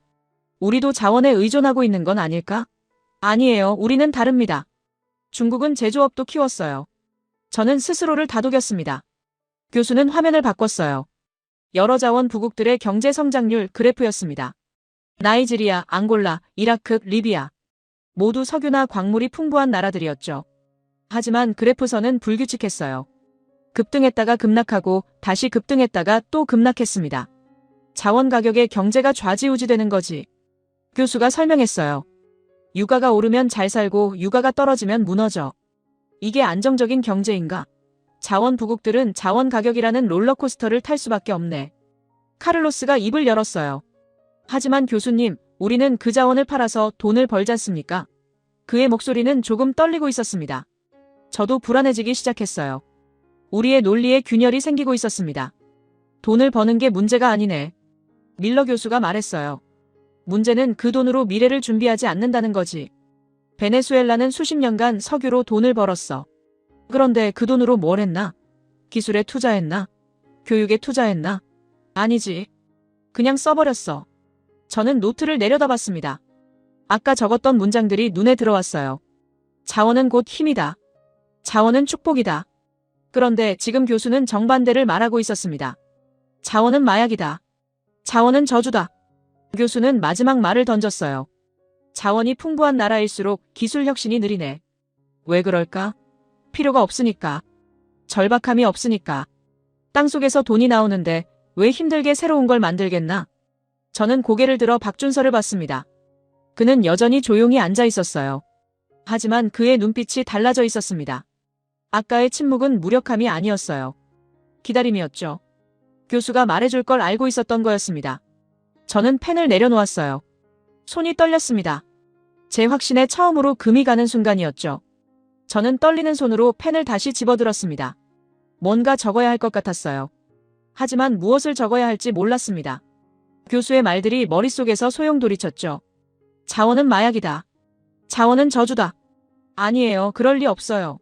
우리도 자원에 의존하고 있는 건 아닐까? 아니에요. 우리는 다릅니다. 중국은 제조업도 키웠어요. 저는 스스로를 다독였습니다. 교수는 화면을 바꿨어요. 여러 자원 부국들의 경제 성장률 그래프였습니다. 나이지리아, 앙골라, 이라크, 리비아. 모두 석유나 광물이 풍부한 나라들이었죠. 하지만 그래프선은 불규칙했어요. 급등했다가 급락하고 다시 급등했다가 또 급락했습니다. 자원 가격에 경제가 좌지우지되는 거지. 교수가 설명했어요. 유가가 오르면 잘 살고 유가가 떨어지면 무너져. 이게 안정적인 경제인가? 자원 부국들은 자원 가격이라는 롤러코스터를 탈 수밖에 없네. 카를로스가 입을 열었어요. 하지만 교수님, 우리는 그 자원을 팔아서 돈을 벌지 않습니까? 그의 목소리는 조금 떨리고 있었습니다. 저도 불안해지기 시작했어요. 우리의 논리에 균열이 생기고 있었습니다. 돈을 버는 게 문제가 아니네. 밀러 교수가 말했어요. 문제는 그 돈으로 미래를 준비하지 않는다는 거지. 베네수엘라는 수십 년간 석유로 돈을 벌었어. 그런데 그 돈으로 뭘 했나? 기술에 투자했나? 교육에 투자했나? 아니지. 그냥 써버렸어. 저는 노트를 내려다봤습니다. 아까 적었던 문장들이 눈에 들어왔어요. 자원은 곧 힘이다. 자원은 축복이다. 그런데 지금 교수는 정반대를 말하고 있었습니다. 자원은 마약이다. 자원은 저주다. 교수는 마지막 말을 던졌어요. 자원이 풍부한 나라일수록 기술 혁신이 느리네. 왜 그럴까? 필요가 없으니까. 절박함이 없으니까. 땅속에서 돈이 나오는데 왜 힘들게 새로운 걸 만들겠나? 저는 고개를 들어 박준서를 봤습니다. 그는 여전히 조용히 앉아 있었어요. 하지만 그의 눈빛이 달라져 있었습니다. 아까의 침묵은 무력함이 아니었어요. 기다림이었죠. 교수가 말해줄 걸 알고 있었던 거였습니다. 저는 펜을 내려놓았어요. 손이 떨렸습니다. 제 확신에 처음으로 금이 가는 순간이었죠. 저는 떨리는 손으로 펜을 다시 집어들었습니다. 뭔가 적어야 할 것 같았어요. 하지만 무엇을 적어야 할지 몰랐습니다. 교수의 말들이 머릿속에서 소용돌이쳤죠. 자원은 마약이다. 자원은 저주다. 아니에요. 그럴 리 없어요.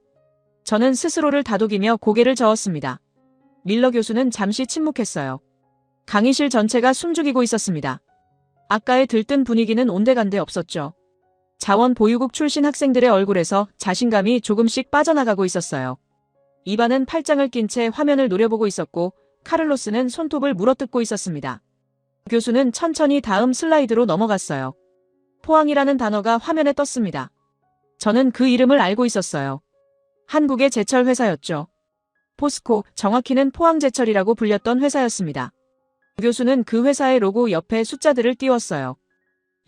저는 스스로를 다독이며 고개를 저었습니다. 밀러 교수는 잠시 침묵했어요. 강의실 전체가 숨죽이고 있었습니다. 아까의 들뜬 분위기는 온데간데 없었죠. 자원 보유국 출신 학생들의 얼굴에서 자신감이 조금씩 빠져나가고 있었어요. 이반은 팔짱을 낀 채 화면을 노려보고 있었고 카를로스는 손톱을 물어뜯고 있었습니다. 교수는 천천히 다음 슬라이드로 넘어갔어요. 포항이라는 단어가 화면에 떴습니다. 저는 그 이름을 알고 있었어요. 한국의 제철 회사였죠. 포스코, 정확히는 포항제철이라고 불렸던 회사였습니다. 교수는 그 회사의 로고 옆에 숫자들을 띄웠어요.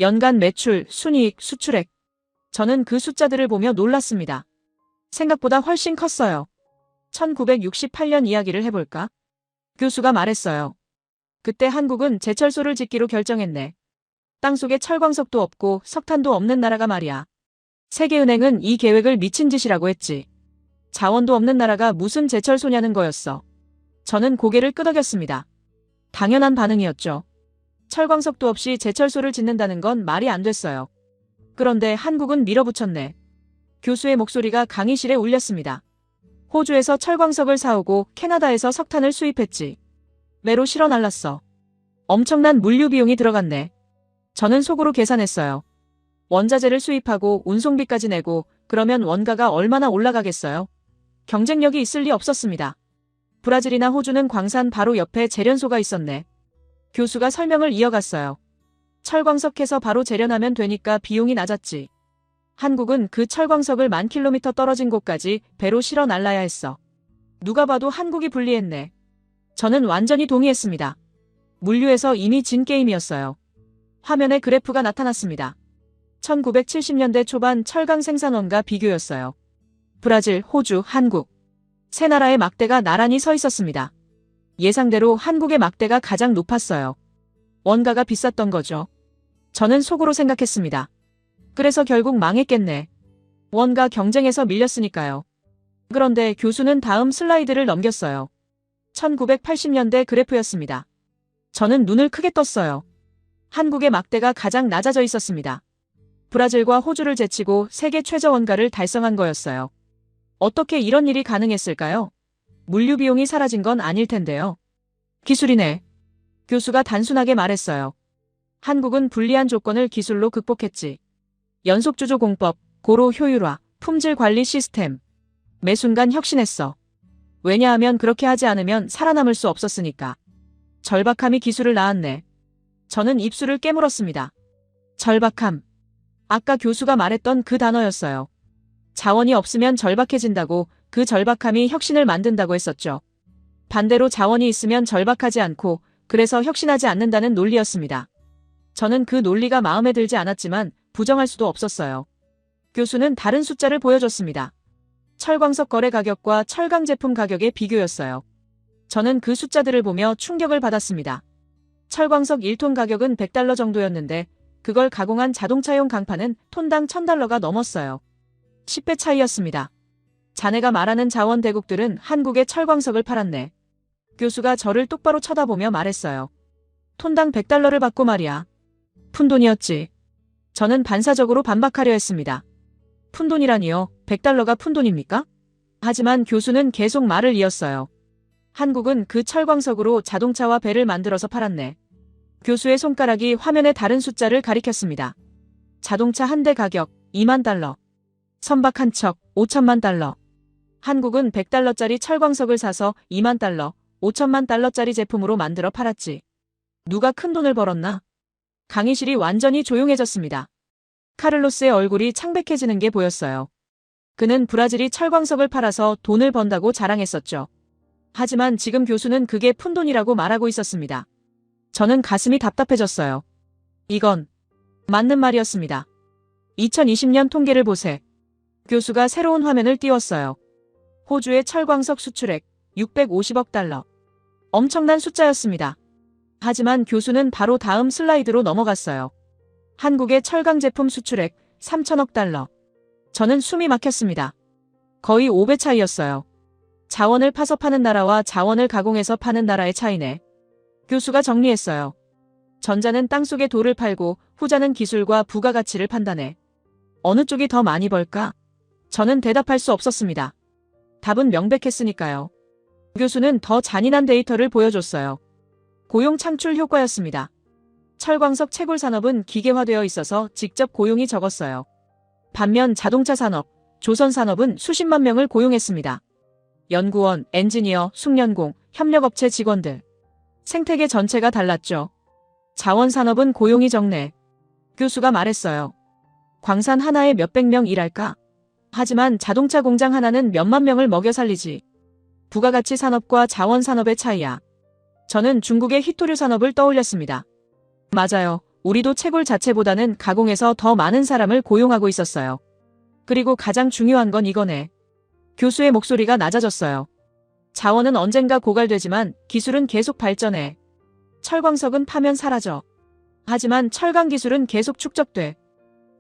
연간 매출, 순이익, 수출액. 저는 그 숫자들을 보며 놀랐습니다. 생각보다 훨씬 컸어요. 1968년 이야기를 해볼까? 교수가 말했어요. 그때 한국은 제철소를 짓기로 결정했네. 땅속에 철광석도 없고 석탄도 없는 나라가 말이야. 세계은행은 이 계획을 미친 짓이라고 했지. 자원도 없는 나라가 무슨 제철소냐는 거였어. 저는 고개를 끄덕였습니다. 당연한 반응이었죠. 철광석도 없이 제철소를 짓는다는 건 말이 안 됐어요. 그런데 한국은 밀어붙였네. 교수의 목소리가 강의실에 울렸습니다. 호주에서 철광석을 사오고 캐나다에서 석탄을 수입했지. 매로 실어 날랐어. 엄청난 물류 비용이 들어갔네. 저는 속으로 계산했어요. 원자재를 수입하고 운송비까지 내고 그러면 원가가 얼마나 올라가겠어요? 경쟁력이 있을 리 없었습니다. 브라질이나 호주는 광산 바로 옆에 재련소가 있었네. 교수가 설명을 이어갔어요. 철광석 캐서 바로 재련하면 되니까 비용이 낮았지. 한국은 그 철광석을 10,000km 떨어진 곳까지 배로 실어 날라야 했어. 누가 봐도 한국이 불리했네. 저는 완전히 동의했습니다. 물류에서 이미 진 게임이었어요. 화면에 그래프가 나타났습니다. 1970년대 초반 철강 생산원가 비교였어요. 브라질, 호주, 한국. 세 나라의 막대가 나란히 서 있었습니다. 예상대로 한국의 막대가 가장 높았어요. 원가가 비쌌던 거죠. 저는 속으로 생각했습니다. 그래서 결국 망했겠네. 원가 경쟁에서 밀렸으니까요. 그런데 교수는 다음 슬라이드를 넘겼어요. 1980년대 그래프였습니다. 저는 눈을 크게 떴어요. 한국의 막대가 가장 낮아져 있었습니다. 브라질과 호주를 제치고 세계 최저 원가를 달성한 거였어요. 어떻게 이런 일이 가능했을까요? 물류 비용이 사라진 건 아닐 텐데요. 기술이네. 교수가 단순하게 말했어요. 한국은 불리한 조건을 기술로 극복했지. 연속주조 공법, 고로 효율화, 품질 관리 시스템. 매 순간 혁신했어. 왜냐하면 그렇게 하지 않으면 살아남을 수 없었으니까. 절박함이 기술을 낳았네. 저는 입술을 깨물었습니다. 절박함. 아까 교수가 말했던 그 단어였어요. 자원이 없으면 절박해진다고, 그 절박함이 혁신을 만든다고 했었죠. 반대로 자원이 있으면 절박하지 않고, 그래서 혁신하지 않는다는 논리였습니다. 저는 그 논리가 마음에 들지 않았지만 부정할 수도 없었어요. 교수는 다른 숫자를 보여줬습니다. 철광석 거래 가격과 철강 제품 가격의 비교였어요. 저는 그 숫자들을 보며 충격을 받았습니다. 철광석 1톤 가격은 $100 정도였는데 그걸 가공한 자동차용 강판은 톤당 $1,000가 넘었어요. 10배 차이였습니다. 자네가 말하는 자원 대국들은 한국에 철광석을 팔았네. 교수가 저를 똑바로 쳐다보며 말했어요. 톤당 $100를 받고 말이야. 푼돈이었지. 저는 반사적으로 반박하려 했습니다. 푼돈이라니요? $100가 푼돈입니까? 하지만 교수는 계속 말을 이었어요. 한국은 그 철광석으로 자동차와 배를 만들어서 팔았네. 교수의 손가락이 화면의 다른 숫자를 가리켰습니다. 자동차 한 대 가격 $20,000. 선박 한 척 $50,000. 한국은 $100짜리 철광석을 사서 $20,000, $50,000짜리 제품으로 만들어 팔았지. 누가 큰 돈을 벌었나? 강의실이 완전히 조용해졌습니다. 카를로스의 얼굴이 창백해지는 게 보였어요. 그는 브라질이 철광석을 팔아서 돈을 번다고 자랑했었죠. 하지만 지금 교수는 그게 푼돈이라고 말하고 있었습니다. 저는 가슴이 답답해졌어요. 이건 맞는 말이었습니다. 2020년 통계를 보세. 교수가 새로운 화면을 띄웠어요. 호주의 철광석 수출액 $650억. 엄청난 숫자였습니다. 하지만 교수는 바로 다음 슬라이드로 넘어갔어요. 한국의 철강 제품 수출액 $3,000억. 저는 숨이 막혔습니다. 거의 5배 차이였어요. 자원을 파서 파는 나라와 자원을 가공해서 파는 나라의 차이네. 교수가 정리했어요. 전자는 땅속에 돌을 팔고 후자는 기술과 부가가치를 판단해. 어느 쪽이 더 많이 벌까? 저는 대답할 수 없었습니다. 답은 명백했으니까요. 교수는 더 잔인한 데이터를 보여줬어요. 고용 창출 효과였습니다. 철광석 채굴 산업은 기계화되어 있어서 직접 고용이 적었어요. 반면 자동차 산업, 조선 산업은 수십만 명을 고용했습니다. 연구원, 엔지니어, 숙련공, 협력업체 직원들. 생태계 전체가 달랐죠. 자원산업은 고용이 적네. 교수가 말했어요. 광산 하나에 몇백 명 일할까? 하지만 자동차 공장 하나는 몇만 명을 먹여 살리지. 부가가치 산업과 자원산업의 차이야. 저는 중국의 히토류 산업을 떠올렸습니다. 맞아요. 우리도 채굴 자체보다는 가공해서 더 많은 사람을 고용하고 있었어요. 그리고 가장 중요한 건 이거네. 교수의 목소리가 낮아졌어요. 자원은 언젠가 고갈되지만 기술은 계속 발전해. 철광석은 파면 사라져. 하지만 철강 기술은 계속 축적돼.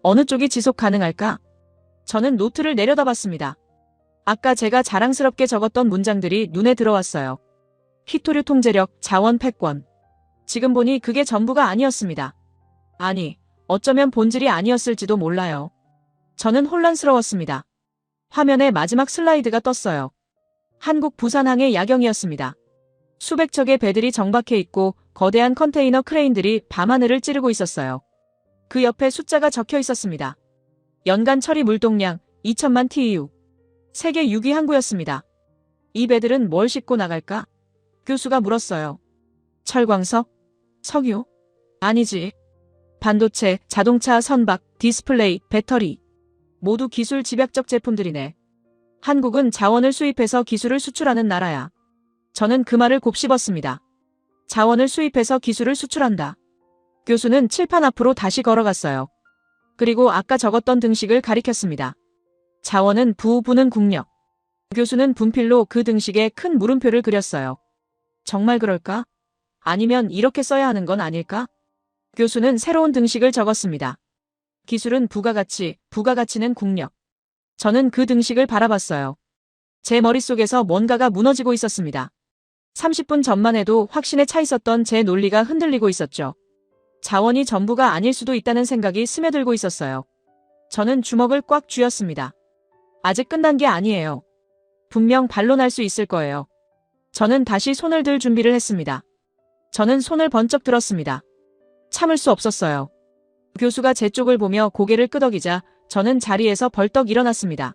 어느 쪽이 지속 가능할까? 저는 노트를 내려다봤습니다. 아까 제가 자랑스럽게 적었던 문장들이 눈에 들어왔어요. 히토류 통제력, 자원 패권. 지금 보니 그게 전부가 아니었습니다. 아니, 어쩌면 본질이 아니었을지도 몰라요. 저는 혼란스러웠습니다. 화면에 마지막 슬라이드가 떴어요. 한국 부산항의 야경이었습니다. 수백 척의 배들이 정박해 있고 거대한 컨테이너 크레인들이 밤하늘을 찌르고 있었어요. 그 옆에 숫자가 적혀 있었습니다. 연간 처리 물동량 2천만 TEU. 세계 6위 항구였습니다. 이 배들은 뭘 싣고 나갈까? 교수가 물었어요. 철광석? 석유? 아니지. 반도체, 자동차, 선박, 디스플레이, 배터리. 모두 기술 집약적 제품들이네. 한국은 자원을 수입해서 기술을 수출하는 나라야. 저는 그 말을 곱씹었습니다. 자원을 수입해서 기술을 수출한다. 교수는 칠판 앞으로 다시 걸어갔어요. 그리고 아까 적었던 등식을 가리켰습니다. 자원은 부는 국력. 교수는 분필로 그 등식에 큰 물음표를 그렸어요. 정말 그럴까? 아니면 이렇게 써야 하는 건 아닐까? 교수는 새로운 등식을 적었습니다. 기술은 부가가치, 부가가치는 국력. 저는 그 등식을 바라봤어요. 제 머릿속에서 뭔가가 무너지고 있었습니다. 30분 전만 해도 확신에 차 있었던 제 논리가 흔들리고 있었죠. 자원이 전부가 아닐 수도 있다는 생각이 스며들고 있었어요. 저는 주먹을 꽉 쥐었습니다. 아직 끝난 게 아니에요. 분명 반론할 수 있을 거예요. 저는 다시 손을 들 준비를 했습니다. 저는 손을 번쩍 들었습니다. 참을 수 없었어요. 교수가 제 쪽을 보며 고개를 끄덕이자 저는 자리에서 벌떡 일어났습니다.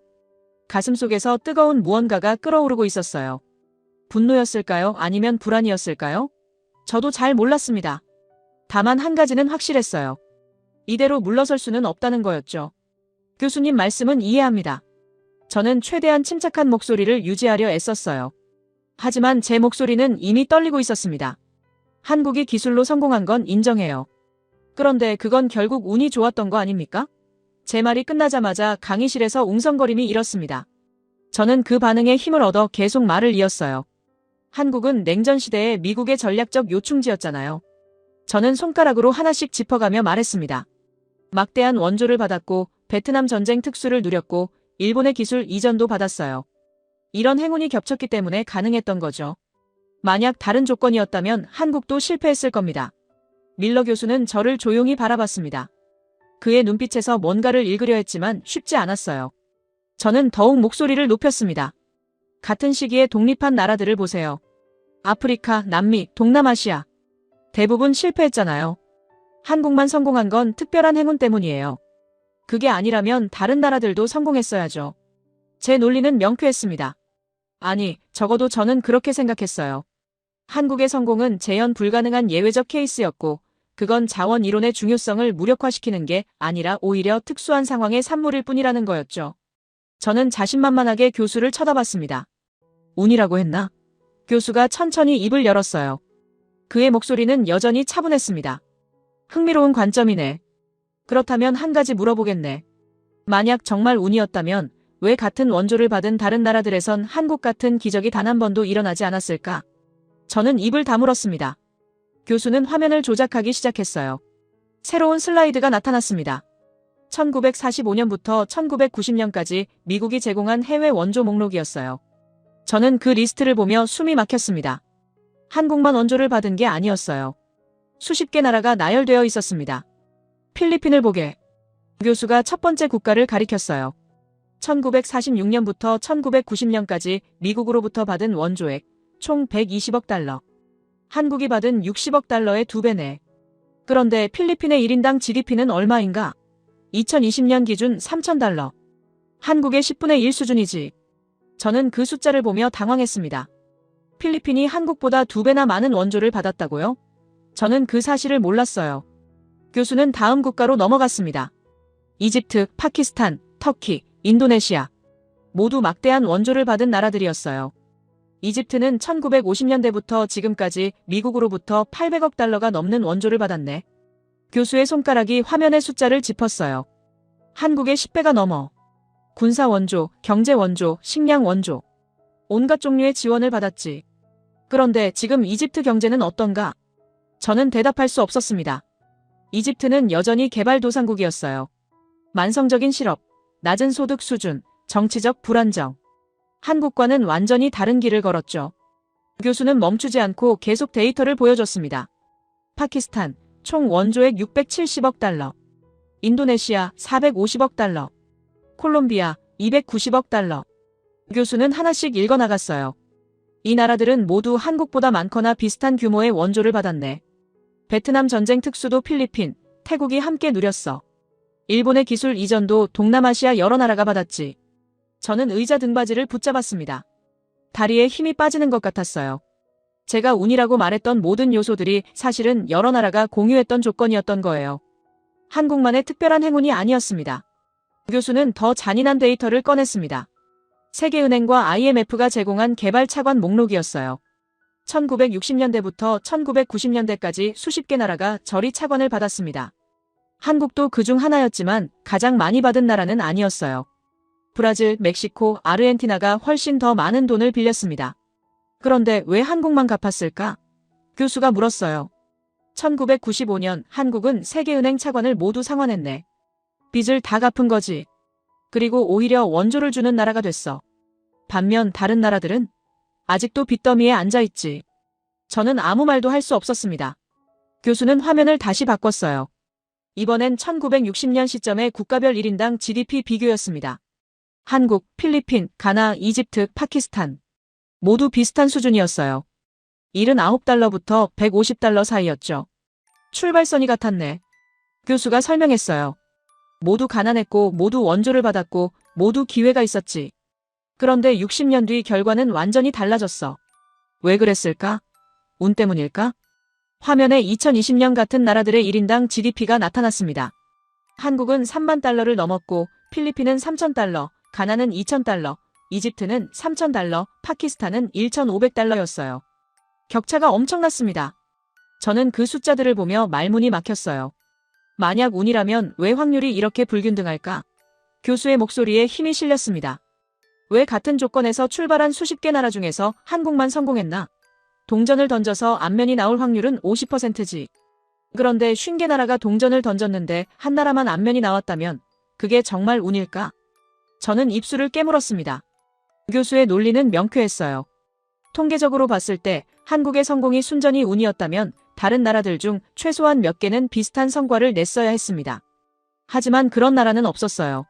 가슴속에서 뜨거운 무언가가 끓어오르고 있었어요. 분노였을까요? 아니면 불안이었을까요? 저도 잘 몰랐습니다. 다만 한 가지는 확실했어요. 이대로 물러설 수는 없다는 거였죠. 교수님 말씀은 이해합니다. 저는 최대한 침착한 목소리를 유지하려 애썼어요. 하지만 제 목소리는 이미 떨리고 있었습니다. 한국이 기술로 성공한 건 인정해요. 그런데 그건 결국 운이 좋았던 거 아닙니까? 제 말이 끝나자마자 강의실에서 웅성거림이 일었습니다. 저는 그 반응에 힘을 얻어 계속 말을 이었어요. 한국은 냉전 시대의 미국의 전략적 요충지였잖아요. 저는 손가락으로 하나씩 짚어가며 말했습니다. 막대한 원조를 받았고 베트남 전쟁 특수를 누렸고 일본의 기술 이전도 받았어요. 이런 행운이 겹쳤기 때문에 가능했던 거죠. 만약 다른 조건이었다면 한국도 실패했을 겁니다. 밀러 교수는 저를 조용히 바라봤습니다. 그의 눈빛에서 뭔가를 읽으려 했지만 쉽지 않았어요. 저는 더욱 목소리를 높였습니다. 같은 시기에 독립한 나라들을 보세요. 아프리카, 남미, 동남아시아. 대부분 실패했잖아요. 한국만 성공한 건 특별한 행운 때문이에요. 그게 아니라면 다른 나라들도 성공했어야죠. 제 논리는 명쾌했습니다. 아니, 적어도 저는 그렇게 생각했어요. 한국의 성공은 재현 불가능한 예외적 케이스였고 그건 자원 이론의 중요성을 무력화시키는 게 아니라 오히려 특수한 상황의 산물일 뿐이라는 거였죠. 저는 자신만만하게 교수를 쳐다봤습니다. 운이라고 했나? 교수가 천천히 입을 열었어요. 그의 목소리는 여전히 차분했습니다. 흥미로운 관점이네. 그렇다면 한 가지 물어보겠네. 만약 정말 운이었다면 왜 같은 원조를 받은 다른 나라들에선 한국 같은 기적이 단 한 번도 일어나지 않았을까? 저는 입을 다물었습니다. 교수는 화면을 조작하기 시작했어요. 새로운 슬라이드가 나타났습니다. 1945년부터 1990년까지 미국이 제공한 해외 원조 목록이었어요. 저는 그 리스트를 보며 숨이 막혔습니다. 한국만 원조를 받은 게 아니었어요. 수십 개 나라가 나열되어 있었습니다. 필리핀을 보게. 교수가 첫 번째 국가를 가리켰어요. 1946년부터 1990년까지 미국으로부터 받은 원조액 총 120억 달러. 한국이 받은 60억 달러의 2배네. 그런데 필리핀의 1인당 GDP는 얼마인가? 2020년 기준 3,000달러. 한국의 10분의 1 수준이지. 저는 그 숫자를 보며 당황했습니다. 필리핀이 한국보다 2배나 많은 원조를 받았다고요? 저는 그 사실을 몰랐어요. 교수는 다음 국가로 넘어갔습니다. 이집트, 파키스탄, 터키, 인도네시아. 모두 막대한 원조를 받은 나라들이었어요. 이집트는 1950년대부터 지금까지 미국으로부터 800억 달러가 넘는 원조를 받았네. 교수의 손가락이 화면의 숫자를 짚었어요. 한국의 10배가 넘어. 군사 원조, 경제 원조, 식량 원조. 온갖 종류의 지원을 받았지. 그런데 지금 이집트 경제는 어떤가? 저는 대답할 수 없었습니다. 이집트는 여전히 개발도상국이었어요. 만성적인 실업, 낮은 소득 수준, 정치적 불안정. 한국과는 완전히 다른 길을 걸었죠. 교수는 멈추지 않고 계속 데이터를 보여줬습니다. 파키스탄, 총 원조액 670억 달러. 인도네시아, 450억 달러. 콜롬비아, 290억 달러. 교수는 하나씩 읽어나갔어요. 이 나라들은 모두 한국보다 많거나 비슷한 규모의 원조를 받았네. 베트남 전쟁 특수도 필리핀, 태국이 함께 누렸어. 일본의 기술 이전도 동남아시아 여러 나라가 받았지. 저는 의자 등받이를 붙잡았습니다. 다리에 힘이 빠지는 것 같았어요. 제가 운이라고 말했던 모든 요소들이 사실은 여러 나라가 공유했던 조건이었던 거예요. 한국만의 특별한 행운이 아니었습니다. 교수는 더 잔인한 데이터를 꺼냈습니다. 세계은행과 IMF가 제공한 개발 차관 목록이었어요. 1960년대부터 1990년대까지 수십 개 나라가 저리 차관을 받았습니다. 한국도 그중 하나였지만 가장 많이 받은 나라는 아니었어요. 브라질, 멕시코, 아르헨티나가 훨씬 더 많은 돈을 빌렸습니다. 그런데 왜 한국만 갚았을까? 교수가 물었어요. 1995년 한국은 세계은행 차관을 모두 상환했네. 빚을 다 갚은 거지. 그리고 오히려 원조를 주는 나라가 됐어. 반면 다른 나라들은 아직도 빚더미에 앉아있지. 저는 아무 말도 할 수 없었습니다. 교수는 화면을 다시 바꿨어요. 이번엔 1960년 시점의 국가별 1인당 GDP 비교였습니다. 한국, 필리핀, 가나, 이집트, 파키스탄. 모두 비슷한 수준이었어요. 79달러부터 150달러 사이였죠. 출발선이 같았네. 교수가 설명했어요. 모두 가난했고 모두 원조를 받았고 모두 기회가 있었지. 그런데 60년 뒤 결과는 완전히 달라졌어. 왜 그랬을까? 운 때문일까? 화면에 2020년 같은 나라들의 1인당 GDP가 나타났습니다. 한국은 3만 달러를 넘었고 필리핀은 3,000달러, 가나는 2,000달러, 이집트는 3,000달러, 파키스탄은 1,500달러였어요. 격차가 엄청났습니다. 저는 그 숫자들을 보며 말문이 막혔어요. 만약 운이라면 왜 확률이 이렇게 불균등할까? 교수의 목소리에 힘이 실렸습니다. 왜 같은 조건에서 출발한 수십 개 나라 중에서 한국만 성공했나? 동전을 던져서 앞면이 나올 확률은 50%지. 그런데 50개 나라가 동전을 던졌는데 한 나라만 앞면이 나왔다면 그게 정말 운일까? 저는 입술을 깨물었습니다. 교수의 논리는 명쾌했어요. 통계적으로 봤을 때 한국의 성공이 순전히 운이었다면 다른 나라들 중 최소한 몇 개는 비슷한 성과를 냈어야 했습니다. 하지만 그런 나라는 없었어요.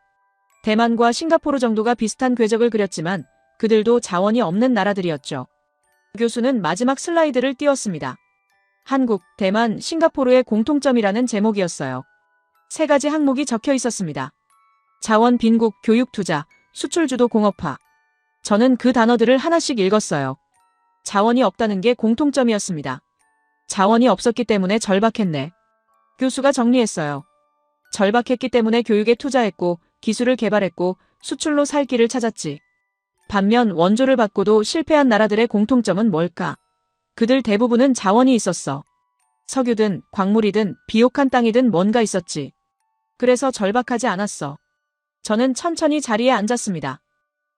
대만과 싱가포르 정도가 비슷한 궤적을 그렸지만 그들도 자원이 없는 나라들이었죠. 교수는 마지막 슬라이드를 띄웠습니다. 한국, 대만, 싱가포르의 공통점이라는 제목이었어요. 3가지 항목이 적혀 있었습니다. 자원 빈국, 교육 투자, 수출 주도 공업화. 저는 그 단어들을 하나씩 읽었어요. 자원이 없다는 게 공통점이었습니다. 자원이 없었기 때문에 절박했네. 교수가 정리했어요. 절박했기 때문에 교육에 투자했고 기술을 개발했고 수출로 살 길을 찾았지. 반면 원조를 받고도 실패한 나라들의 공통점은 뭘까? 그들 대부분은 자원이 있었어. 석유든 광물이든 비옥한 땅이든 뭔가 있었지. 그래서 절박하지 않았어. 저는 천천히 자리에 앉았습니다.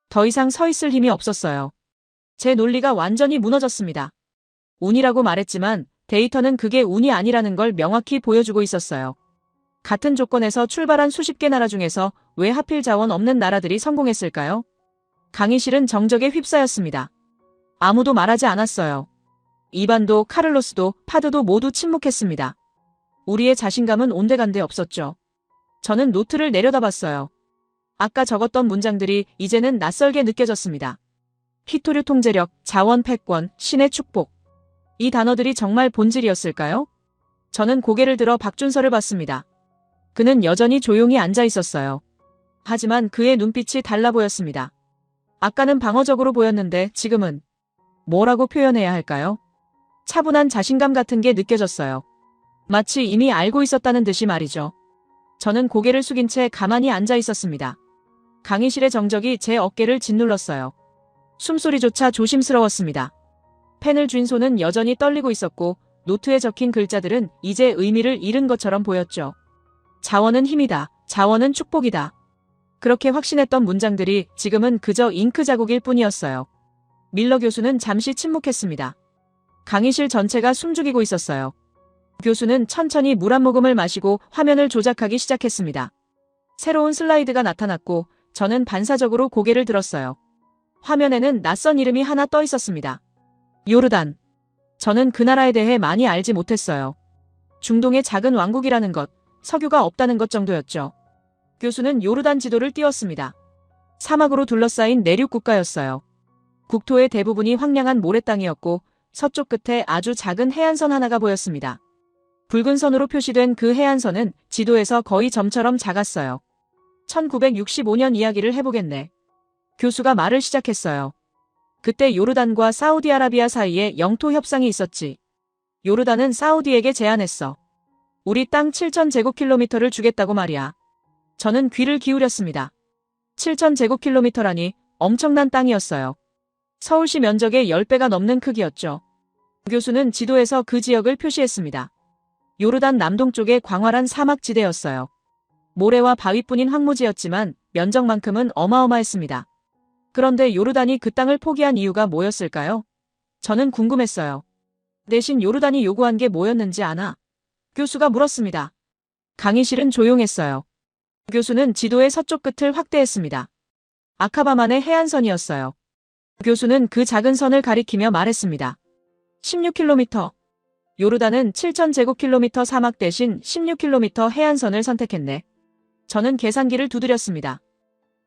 더 이상 서 있을 힘이 없었어요. 제 논리가 완전히 무너졌습니다. 운이라고 말했지만 데이터는 그게 운이 아니라는 걸 명확히 보여주고 있었어요. 같은 조건에서 출발한 수십 개 나라 중에서 왜 하필 자원 없는 나라들이 성공했을까요? 강의실은 정적에 휩싸였습니다. 아무도 말하지 않았어요. 이반도, 카를로스도, 파드도 모두 침묵했습니다. 우리의 자신감은 온데간데 없었죠. 저는 노트를 내려다봤어요. 아까 적었던 문장들이 이제는 낯설게 느껴졌습니다. 희토류 통제력, 자원 패권, 신의 축복. 이 단어들이 정말 본질이었을까요? 저는 고개를 들어 박준서를 봤습니다. 그는 여전히 조용히 앉아 있었어요. 하지만 그의 눈빛이 달라 보였습니다. 아까는 방어적으로 보였는데 지금은 뭐라고 표현해야 할까요? 차분한 자신감 같은 게 느껴졌어요. 마치 이미 알고 있었다는 듯이 말이죠. 저는 고개를 숙인 채 가만히 앉아 있었습니다. 강의실의 정적이 제 어깨를 짓눌렀어요. 숨소리조차 조심스러웠습니다. 펜을 쥔 손은 여전히 떨리고 있었고 노트에 적힌 글자들은 이제 의미를 잃은 것처럼 보였죠. 자원은 힘이다. 자원은 축복이다. 그렇게 확신했던 문장들이 지금은 그저 잉크 자국일 뿐이었어요. 밀러 교수는 잠시 침묵했습니다. 강의실 전체가 숨죽이고 있었어요. 교수는 천천히 물 한 모금을 마시고 화면을 조작하기 시작했습니다. 새로운 슬라이드가 나타났고 저는 반사적으로 고개를 들었어요. 화면에는 낯선 이름이 하나 떠 있었습니다. 요르단. 저는 그 나라에 대해 많이 알지 못했어요. 중동의 작은 왕국이라는 것, 석유가 없다는 것 정도였죠. 교수는 요르단 지도를 띄웠습니다. 사막으로 둘러싸인 내륙 국가였어요. 국토의 대부분이 황량한 모래 땅이었고 서쪽 끝에 아주 작은 해안선 하나가 보였습니다. 붉은 선으로 표시된 그 해안선은 지도에서 거의 점처럼 작았어요. 1965년 이야기를 해보겠네. 교수가 말을 시작했어요. 그때 요르단과 사우디아라비아 사이에 영토 협상이 있었지. 요르단은 사우디에게 제안했어. 우리 땅 7,000제곱킬로미터를 주겠다고 말이야. 저는 귀를 기울였습니다. 7,000제곱킬로미터라니 엄청난 땅이었어요. 서울시 면적의 10배가 넘는 크기였죠. 교수는 지도에서 그 지역을 표시했습니다. 요르단 남동쪽의 광활한 사막지대였어요. 모래와 바위뿐인 황무지였지만 면적만큼은 어마어마했습니다. 그런데 요르단이 그 땅을 포기한 이유가 뭐였을까요? 저는 궁금했어요. 대신 요르단이 요구한 게 뭐였는지 아나? 교수가 물었습니다. 강의실은 조용했어요. 교수는 지도의 서쪽 끝을 확대했습니다. 아카바만의 해안선이었어요. 교수는 그 작은 선을 가리키며 말했습니다. 16km. 요르단은 7,000제곱킬로미터 사막 대신 16km 해안선을 선택했네. 저는 계산기를 두드렸습니다.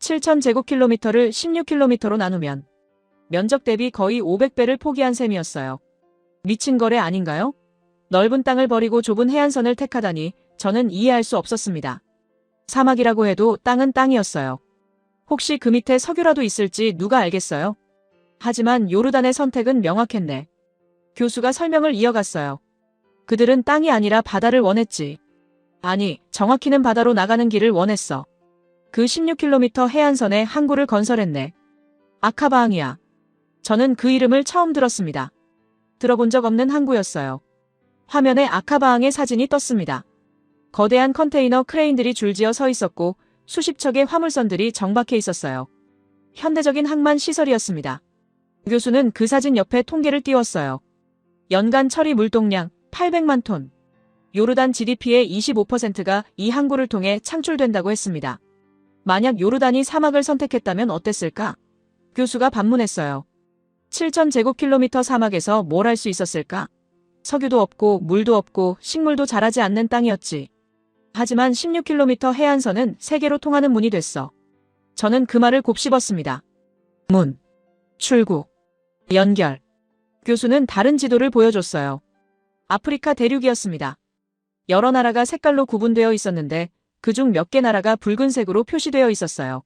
7,000제곱킬로미터를 16km로 나누면 면적 대비 거의 500배를 포기한 셈이었어요. 미친 거래 아닌가요? 넓은 땅을 버리고 좁은 해안선을 택하다니 저는 이해할 수 없었습니다. 사막이라고 해도 땅은 땅이었어요. 혹시 그 밑에 석유라도 있을지 누가 알겠어요? 하지만 요르단의 선택은 명확했네. 교수가 설명을 이어갔어요. 그들은 땅이 아니라 바다를 원했지. 아니, 정확히는 바다로 나가는 길을 원했어. 그 16km 해안선에 항구를 건설했네. 아카바항이야. 저는 그 이름을 처음 들었습니다. 들어본 적 없는 항구였어요. 화면에 아카바항의 사진이 떴습니다. 거대한 컨테이너 크레인들이 줄지어 서 있었고 수십 척의 화물선들이 정박해 있었어요. 현대적인 항만 시설이었습니다. 교수는 그 사진 옆에 통계를 띄웠어요. 연간 처리 물동량 800만 톤. 요르단 GDP의 25%가 이 항구를 통해 창출된다고 했습니다. 만약 요르단이 사막을 선택했다면 어땠을까? 교수가 반문했어요. 7,000제곱킬로미터 사막에서 뭘 할 수 있었을까? 석유도 없고 물도 없고 식물도 자라지 않는 땅이었지. 하지만 16km 해안선은 세계로 통하는 문이 됐어. 저는 그 말을 곱씹었습니다. 문, 출구, 연결. 교수는 다른 지도를 보여줬어요. 아프리카 대륙이었습니다. 여러 나라가 색깔로 구분되어 있었는데 그중 몇 개 나라가 붉은색으로 표시되어 있었어요.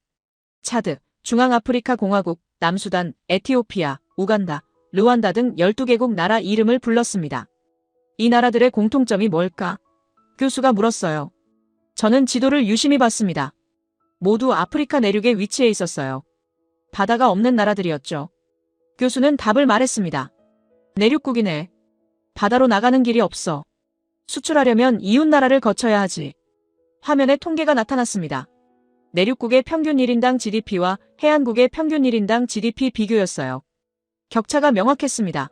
차드, 중앙아프리카 공화국, 남수단, 에티오피아, 우간다, 르완다 등 12개국 나라 이름을 불렀습니다. 이 나라들의 공통점이 뭘까? 교수가 물었어요. 저는 지도를 유심히 봤습니다. 모두 아프리카 내륙에 위치해 있었어요. 바다가 없는 나라들이었죠. 교수는 답을 말했습니다. 내륙국이네. 바다로 나가는 길이 없어. 수출하려면 이웃 나라를 거쳐야 하지. 화면에 통계가 나타났습니다. 내륙국의 평균 1인당 GDP와 해안국의 평균 1인당 GDP 비교였어요. 격차가 명확했습니다.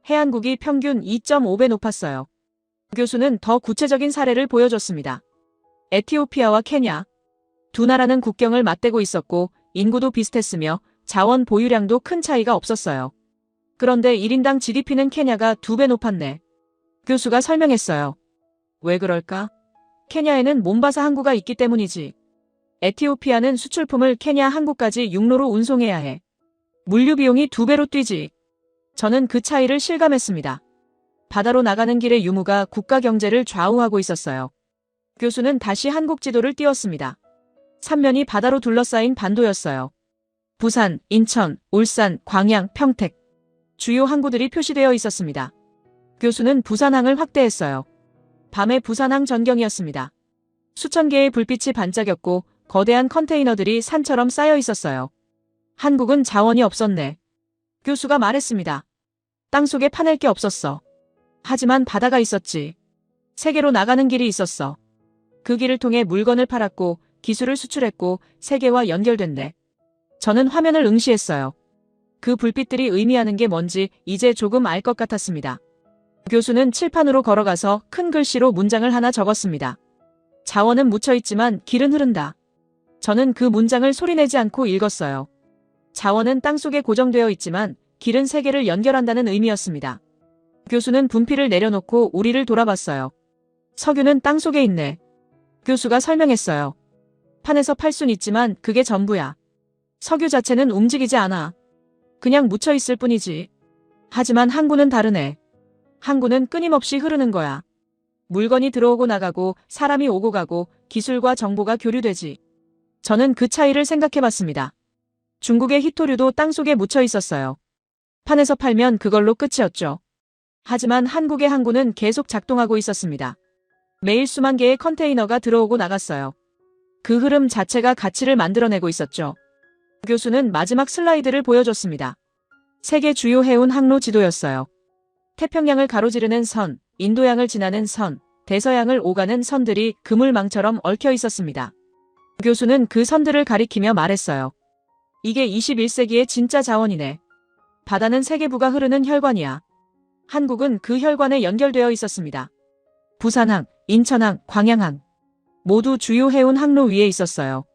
해안국이 평균 2.5배 높았어요. 교수는 더 구체적인 사례를 보여줬습니다. 에티오피아와 케냐. 두 나라는 국경을 맞대고 있었고 인구도 비슷했으며 자원 보유량도 큰 차이가 없었어요. 그런데 1인당 GDP는 케냐가 2배 높았네. 교수가 설명했어요. 왜 그럴까? 케냐에는 몬바사 항구가 있기 때문이지. 에티오피아는 수출품을 케냐 항구까지 육로로 운송해야 해. 물류 비용이 2배로 뛰지. 저는 그 차이를 실감했습니다. 바다로 나가는 길의 유무가 국가 경제를 좌우하고 있었어요. 교수는 다시 한국 지도를 띄웠습니다. 삼면이 바다로 둘러싸인 반도였어요. 부산, 인천, 울산, 광양, 평택. 주요 항구들이 표시되어 있었습니다. 교수는 부산항을 확대했어요. 밤의 부산항 전경이었습니다. 수천 개의 불빛이 반짝였고 거대한 컨테이너들이 산처럼 쌓여 있었어요. 한국은 자원이 없었네. 교수가 말했습니다. 땅속에 파낼 게 없었어. 하지만 바다가 있었지. 세계로 나가는 길이 있었어. 그 길을 통해 물건을 팔았고 기술을 수출했고 세계와 연결된대. 저는 화면을 응시했어요. 그 불빛들이 의미하는 게 뭔지 이제 조금 알 것 같았습니다. 교수는 칠판으로 걸어가서 큰 글씨로 문장을 하나 적었습니다. 자원은 묻혀있지만 길은 흐른다. 저는 그 문장을 소리내지 않고 읽었어요. 자원은 땅속에 고정되어 있지만 길은 세계를 연결한다는 의미였습니다. 교수는 분필을 내려놓고 우리를 돌아봤어요. 석유는 땅속에 있네. 교수가 설명했어요. 판에서 팔 순 있지만 그게 전부야. 석유 자체는 움직이지 않아. 그냥 묻혀있을 뿐이지. 하지만 항구는 다르네. 항구는 끊임없이 흐르는 거야. 물건이 들어오고 나가고 사람이 오고 가고 기술과 정보가 교류되지. 저는 그 차이를 생각해봤습니다. 중국의 히토류도 땅속에 묻혀 있었어요. 판에서 팔면 그걸로 끝이었죠. 하지만 한국의 항구는 계속 작동하고 있었습니다. 매일 수만 개의 컨테이너가 들어오고 나갔어요. 그 흐름 자체가 가치를 만들어내고 있었죠. 교수는 마지막 슬라이드를 보여줬습니다. 세계 주요 해운 항로 지도였어요. 태평양을 가로지르는 선, 인도양을 지나는 선, 대서양을 오가는 선들이 그물망처럼 얽혀 있었습니다. 교수는 그 선들을 가리키며 말했어요. 이게 21세기의 진짜 자원이네. 바다는 세계부가 흐르는 혈관이야. 한국은 그 혈관에 연결되어 있었습니다. 부산항, 인천항, 광양항 모두 주요 해운 항로 위에 있었어요.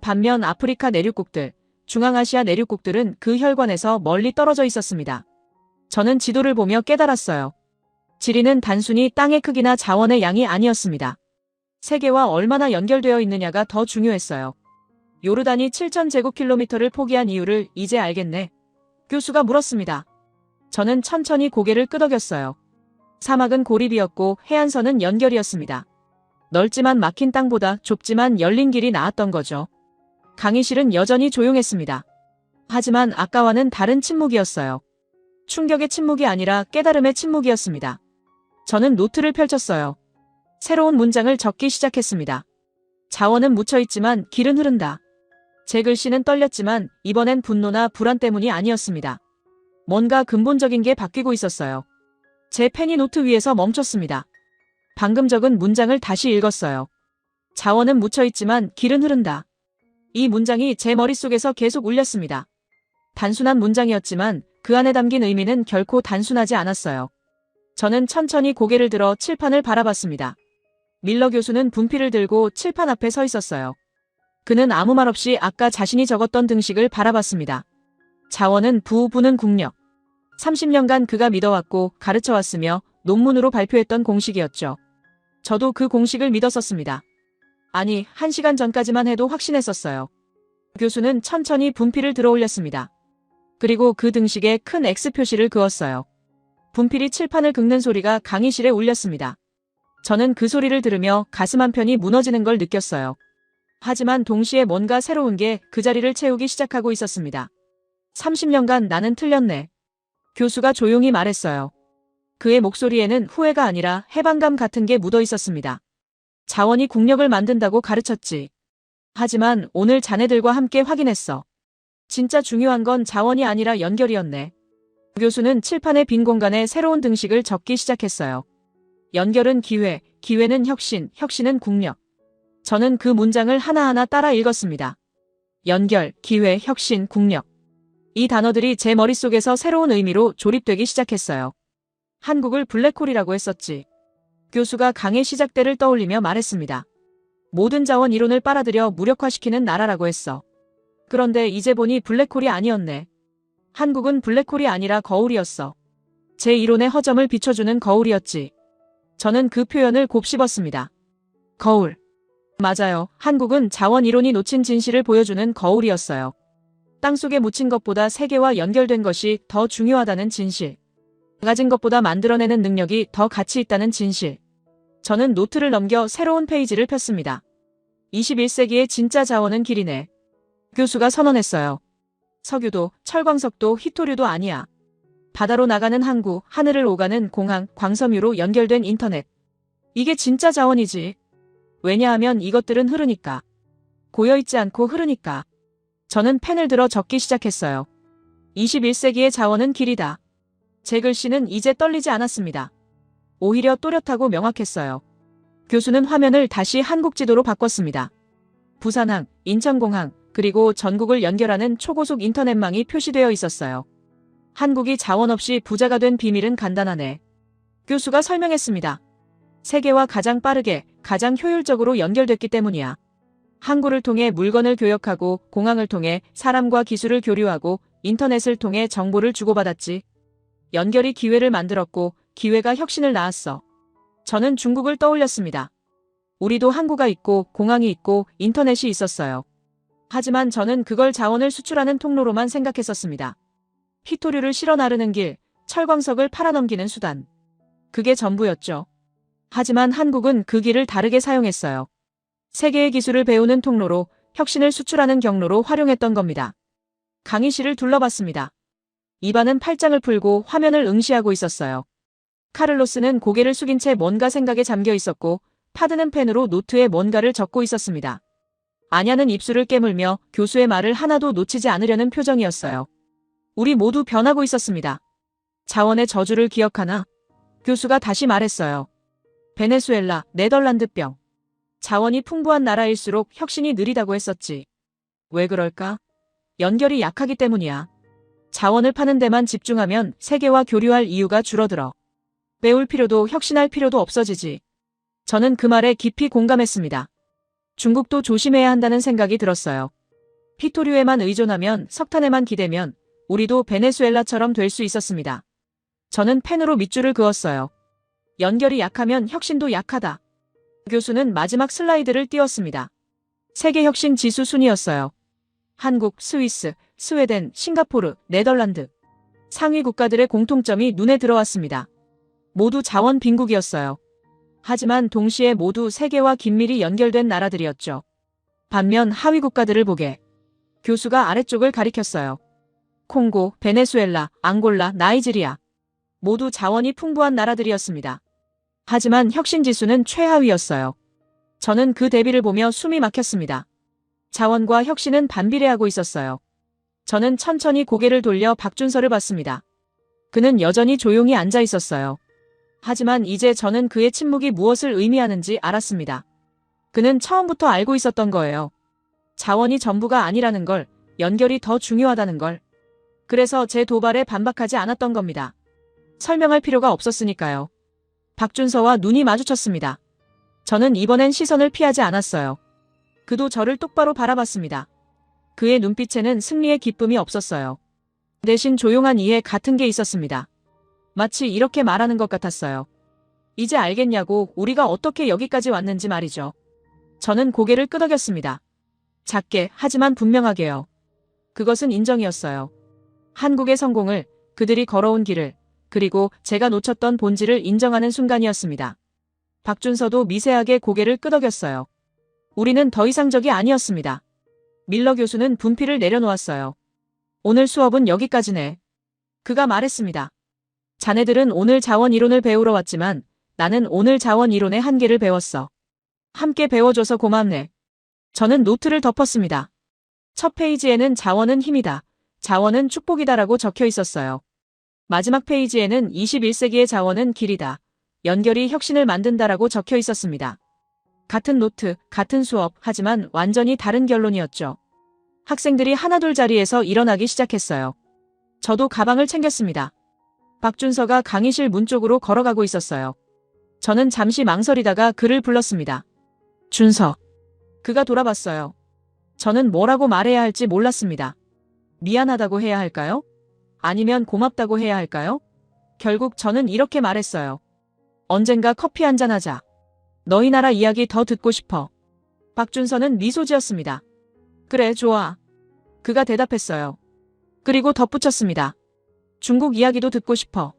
반면 아프리카 내륙국들, 중앙아시아 내륙국들은 그 혈관에서 멀리 떨어져 있었습니다. 저는 지도를 보며 깨달았어요. 지리는 단순히 땅의 크기나 자원의 양이 아니었습니다. 세계와 얼마나 연결되어 있느냐가 더 중요했어요. 요르단이 7,000제곱킬로미터를 포기한 이유를 이제 알겠네. 교수가 물었습니다. 저는 천천히 고개를 끄덕였어요. 사막은 고립이었고 해안선은 연결이었습니다. 넓지만 막힌 땅보다 좁지만 열린 길이 나았던 거죠. 강의실은 여전히 조용했습니다. 하지만 아까와는 다른 침묵이었어요. 충격의 침묵이 아니라 깨달음의 침묵이었습니다. 저는 노트를 펼쳤어요. 새로운 문장을 적기 시작했습니다. 자원은 묻혀있지만 길은 흐른다. 제 글씨는 떨렸지만 이번엔 분노나 불안 때문이 아니었습니다. 뭔가 근본적인 게 바뀌고 있었어요. 제 펜이 노트 위에서 멈췄습니다. 방금 적은 문장을 다시 읽었어요. 자원은 묻혀있지만 길은 흐른다. 이 문장이 제 머릿속에서 계속 울렸습니다. 단순한 문장이었지만 그 안에 담긴 의미는 결코 단순하지 않았어요. 저는 천천히 고개를 들어 칠판을 바라봤습니다. 밀러 교수는 분필을 들고 칠판 앞에 서 있었어요. 그는 아무 말 없이 아까 자신이 적었던 등식을 바라봤습니다. 자원은 부는 국력. 30년간 그가 믿어왔고 가르쳐왔으며 논문으로 발표했던 공식이었죠. 저도 그 공식을 믿었었습니다. 아니, 1시간 전까지만 해도 확신했었어요. 교수는 천천히 분필을 들어 올렸습니다. 그리고 그 등식에 큰 X 표시를 그었어요. 분필이 칠판을 긁는 소리가 강의실에 울렸습니다. 저는 그 소리를 들으며 가슴 한편이 무너지는 걸 느꼈어요. 하지만 동시에 뭔가 새로운 게 그 자리를 채우기 시작하고 있었습니다. 30년간 나는 틀렸네. 교수가 조용히 말했어요. 그의 목소리에는 후회가 아니라 해방감 같은 게 묻어 있었습니다. 자원이 국력을 만든다고 가르쳤지. 하지만 오늘 자네들과 함께 확인했어. 진짜 중요한 건 자원이 아니라 연결이었네. 교수는 칠판의 빈 공간에 새로운 등식을 적기 시작했어요. 연결은 기회, 기회는 혁신, 혁신은 국력. 저는 그 문장을 하나하나 따라 읽었습니다. 연결, 기회, 혁신, 국력. 이 단어들이 제 머릿속에서 새로운 의미로 조립되기 시작했어요. 한국을 블랙홀이라고 했었지. 교수가 강의 시작 때를 떠올리며 말했습니다. 모든 자원 이론을 빨아들여 무력화시키는 나라라고 했어. 그런데 이제 보니 블랙홀이 아니었네. 한국은 블랙홀이 아니라 거울이었어. 제 이론의 허점을 비춰주는 거울이었지. 저는 그 표현을 곱씹었습니다. 거울. 맞아요. 한국은 자원 이론이 놓친 진실을 보여주는 거울이었어요. 땅속에 묻힌 것보다 세계와 연결된 것이 더 중요하다는 진실. 가진 것보다 만들어내는 능력이 더 가치 있다는 진실. 저는 노트를 넘겨 새로운 페이지를 폈습니다. 21세기의 진짜 자원은 길이네. 교수가 선언했어요. 석유도, 철광석도, 히토류도 아니야. 바다로 나가는 항구, 하늘을 오가는 공항, 광섬유로 연결된 인터넷. 이게 진짜 자원이지. 왜냐하면 이것들은 흐르니까. 고여있지 않고 흐르니까. 저는 펜을 들어 적기 시작했어요. 21세기의 자원은 길이다. 제 글씨는 이제 떨리지 않았습니다. 오히려 또렷하고 명확했어요. 교수는 화면을 다시 한국 지도로 바꿨습니다. 부산항, 인천공항, 그리고 전국을 연결하는 초고속 인터넷망이 표시되어 있었어요. 한국이 자원 없이 부자가 된 비밀은 간단하네. 교수가 설명했습니다. 세계와 가장 빠르게, 가장 효율적으로 연결됐기 때문이야. 항구를 통해 물건을 교역하고, 공항을 통해 사람과 기술을 교류하고, 인터넷을 통해 정보를 주고받았지. 연결이 기회를 만들었고, 기회가 혁신을 낳았어. 저는 중국을 떠올렸습니다. 우리도 항구가 있고, 공항이 있고, 인터넷이 있었어요. 하지만 저는 그걸 자원을 수출하는 통로로만 생각했었습니다. 희토류를 실어 나르는 길, 철광석을 팔아넘기는 수단. 그게 전부였죠. 하지만 한국은 그 길을 다르게 사용했어요. 세계의 기술을 배우는 통로로, 혁신을 수출하는 경로로 활용했던 겁니다. 강의실을 둘러봤습니다. 이반은 팔짱을 풀고 화면을 응시하고 있었어요. 카를로스는 고개를 숙인 채 뭔가 생각에 잠겨 있었고, 파드는 펜으로 노트에 뭔가를 적고 있었습니다. 아냐는 입술을 깨물며 교수의 말을 하나도 놓치지 않으려는 표정이었어요. 우리 모두 변하고 있었습니다. 자원의 저주를 기억하나? 교수가 다시 말했어요. 베네수엘라, 네덜란드병. 자원이 풍부한 나라일수록 혁신이 느리다고 했었지. 왜 그럴까? 연결이 약하기 때문이야. 자원을 파는 데만 집중하면 세계와 교류할 이유가 줄어들어. 배울 필요도 혁신할 필요도 없어지지. 저는 그 말에 깊이 공감했습니다. 중국도 조심해야 한다는 생각이 들었어요. 희토류에만 의존하면, 석탄에만 기대면 우리도 베네수엘라처럼 될 수 있었습니다. 저는 펜으로 밑줄을 그었어요. 연결이 약하면 혁신도 약하다. 교수는 마지막 슬라이드를 띄웠습니다. 세계 혁신 지수 순이었어요. 한국, 스위스, 스웨덴, 싱가포르, 네덜란드. 상위 국가들의 공통점이 눈에 들어왔습니다. 모두 자원 빈국이었어요. 하지만 동시에 모두 세계와 긴밀히 연결된 나라들이었죠. 반면 하위 국가들을 보게. 교수가 아래쪽을 가리켰어요. 콩고, 베네수엘라, 앙골라, 나이지리아. 모두 자원이 풍부한 나라들이었습니다. 하지만 혁신 지수는 최하위였어요. 저는 그 대비를 보며 숨이 막혔습니다. 자원과 혁신은 반비례하고 있었어요. 저는 천천히 고개를 돌려 박준서를 봤습니다. 그는 여전히 조용히 앉아 있었어요. 하지만 이제 저는 그의 침묵이 무엇을 의미하는지 알았습니다. 그는 처음부터 알고 있었던 거예요. 자원이 전부가 아니라는 걸, 연결이 더 중요하다는 걸. 그래서 제 도발에 반박하지 않았던 겁니다. 설명할 필요가 없었으니까요. 박준서와 눈이 마주쳤습니다. 저는 이번엔 시선을 피하지 않았어요. 그도 저를 똑바로 바라봤습니다. 그의 눈빛에는 승리의 기쁨이 없었어요. 대신 조용한 이해 같은 게 있었습니다. 마치 이렇게 말하는 것 같았어요. 이제 알겠냐고, 우리가 어떻게 여기까지 왔는지 말이죠. 저는 고개를 끄덕였습니다. 작게, 하지만 분명하게요. 그것은 인정이었어요. 한국의 성공을, 그들이 걸어온 길을, 그리고 제가 놓쳤던 본질을 인정하는 순간이었습니다. 박준서도 미세하게 고개를 끄덕였어요. 우리는 더 이상 적이 아니었습니다. 밀러 교수는 분필을 내려놓았어요. 오늘 수업은 여기까지네. 그가 말했습니다. 자네들은 오늘 자원 이론을 배우러 왔지만 나는 오늘 자원 이론의 한계를 배웠어. 함께 배워줘서 고맙네. 저는 노트를 덮었습니다. 첫 페이지에는 자원은 힘이다. 자원은 축복이다라고 적혀 있었어요. 마지막 페이지에는 21세기의 자원은 길이다. 연결이 혁신을 만든다라고 적혀 있었습니다. 같은 노트, 같은 수업, 하지만 완전히 다른 결론이었죠. 학생들이 하나둘 자리에서 일어나기 시작했어요. 저도 가방을 챙겼습니다. 박준서가 강의실 문 쪽으로 걸어가고 있었어요. 저는 잠시 망설이다가 그를 불렀습니다. 준서. 그가 돌아봤어요. 저는 뭐라고 말해야 할지 몰랐습니다. 미안하다고 해야 할까요? 아니면 고맙다고 해야 할까요? 결국 저는 이렇게 말했어요. 언젠가 커피 한잔 하자. 너희 나라 이야기 더 듣고 싶어. 박준서는 미소 지었습니다. 그래, 좋아. 그가 대답했어요. 그리고 덧붙였습니다. 중국 이야기도 듣고 싶어.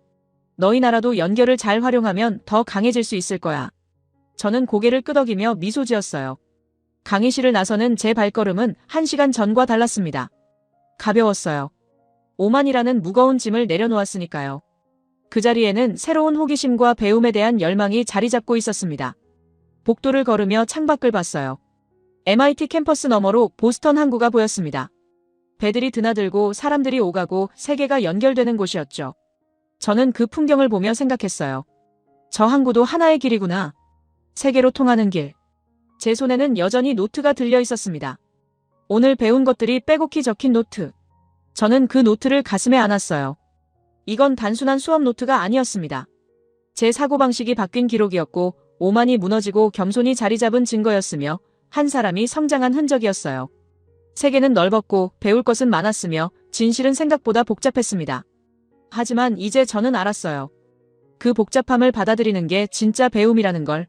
너희 나라도 연결을 잘 활용하면 더 강해질 수 있을 거야. 저는 고개를 끄덕이며 미소 지었어요. 강의실을 나서는 제 발걸음은 1시간 전과 달랐습니다. 가벼웠어요. 오만이라는 무거운 짐을 내려놓았으니까요. 그 자리에는 새로운 호기심과 배움에 대한 열망이 자리 잡고 있었습니다. 복도를 걸으며 창밖을 봤어요. MIT 캠퍼스 너머로 보스턴 항구가 보였습니다. 배들이 드나들고 사람들이 오가고 세계가 연결되는 곳이었죠. 저는 그 풍경을 보며 생각했어요. 저 항구도 하나의 길이구나. 세계로 통하는 길. 제 손에는 여전히 노트가 들려 있었습니다. 오늘 배운 것들이 빼곡히 적힌 노트. 저는 그 노트를 가슴에 안았어요. 이건 단순한 수업 노트가 아니었습니다. 제 사고방식이 바뀐 기록이었고 오만이 무너지고 겸손이 자리 잡은 증거였으며 한 사람이 성장한 흔적이었어요. 세계는 넓었고 배울 것은 많았으며 진실은 생각보다 복잡했습니다. 하지만 이제 저는 알았어요. 그 복잡함을 받아들이는 게 진짜 배움이라는 걸.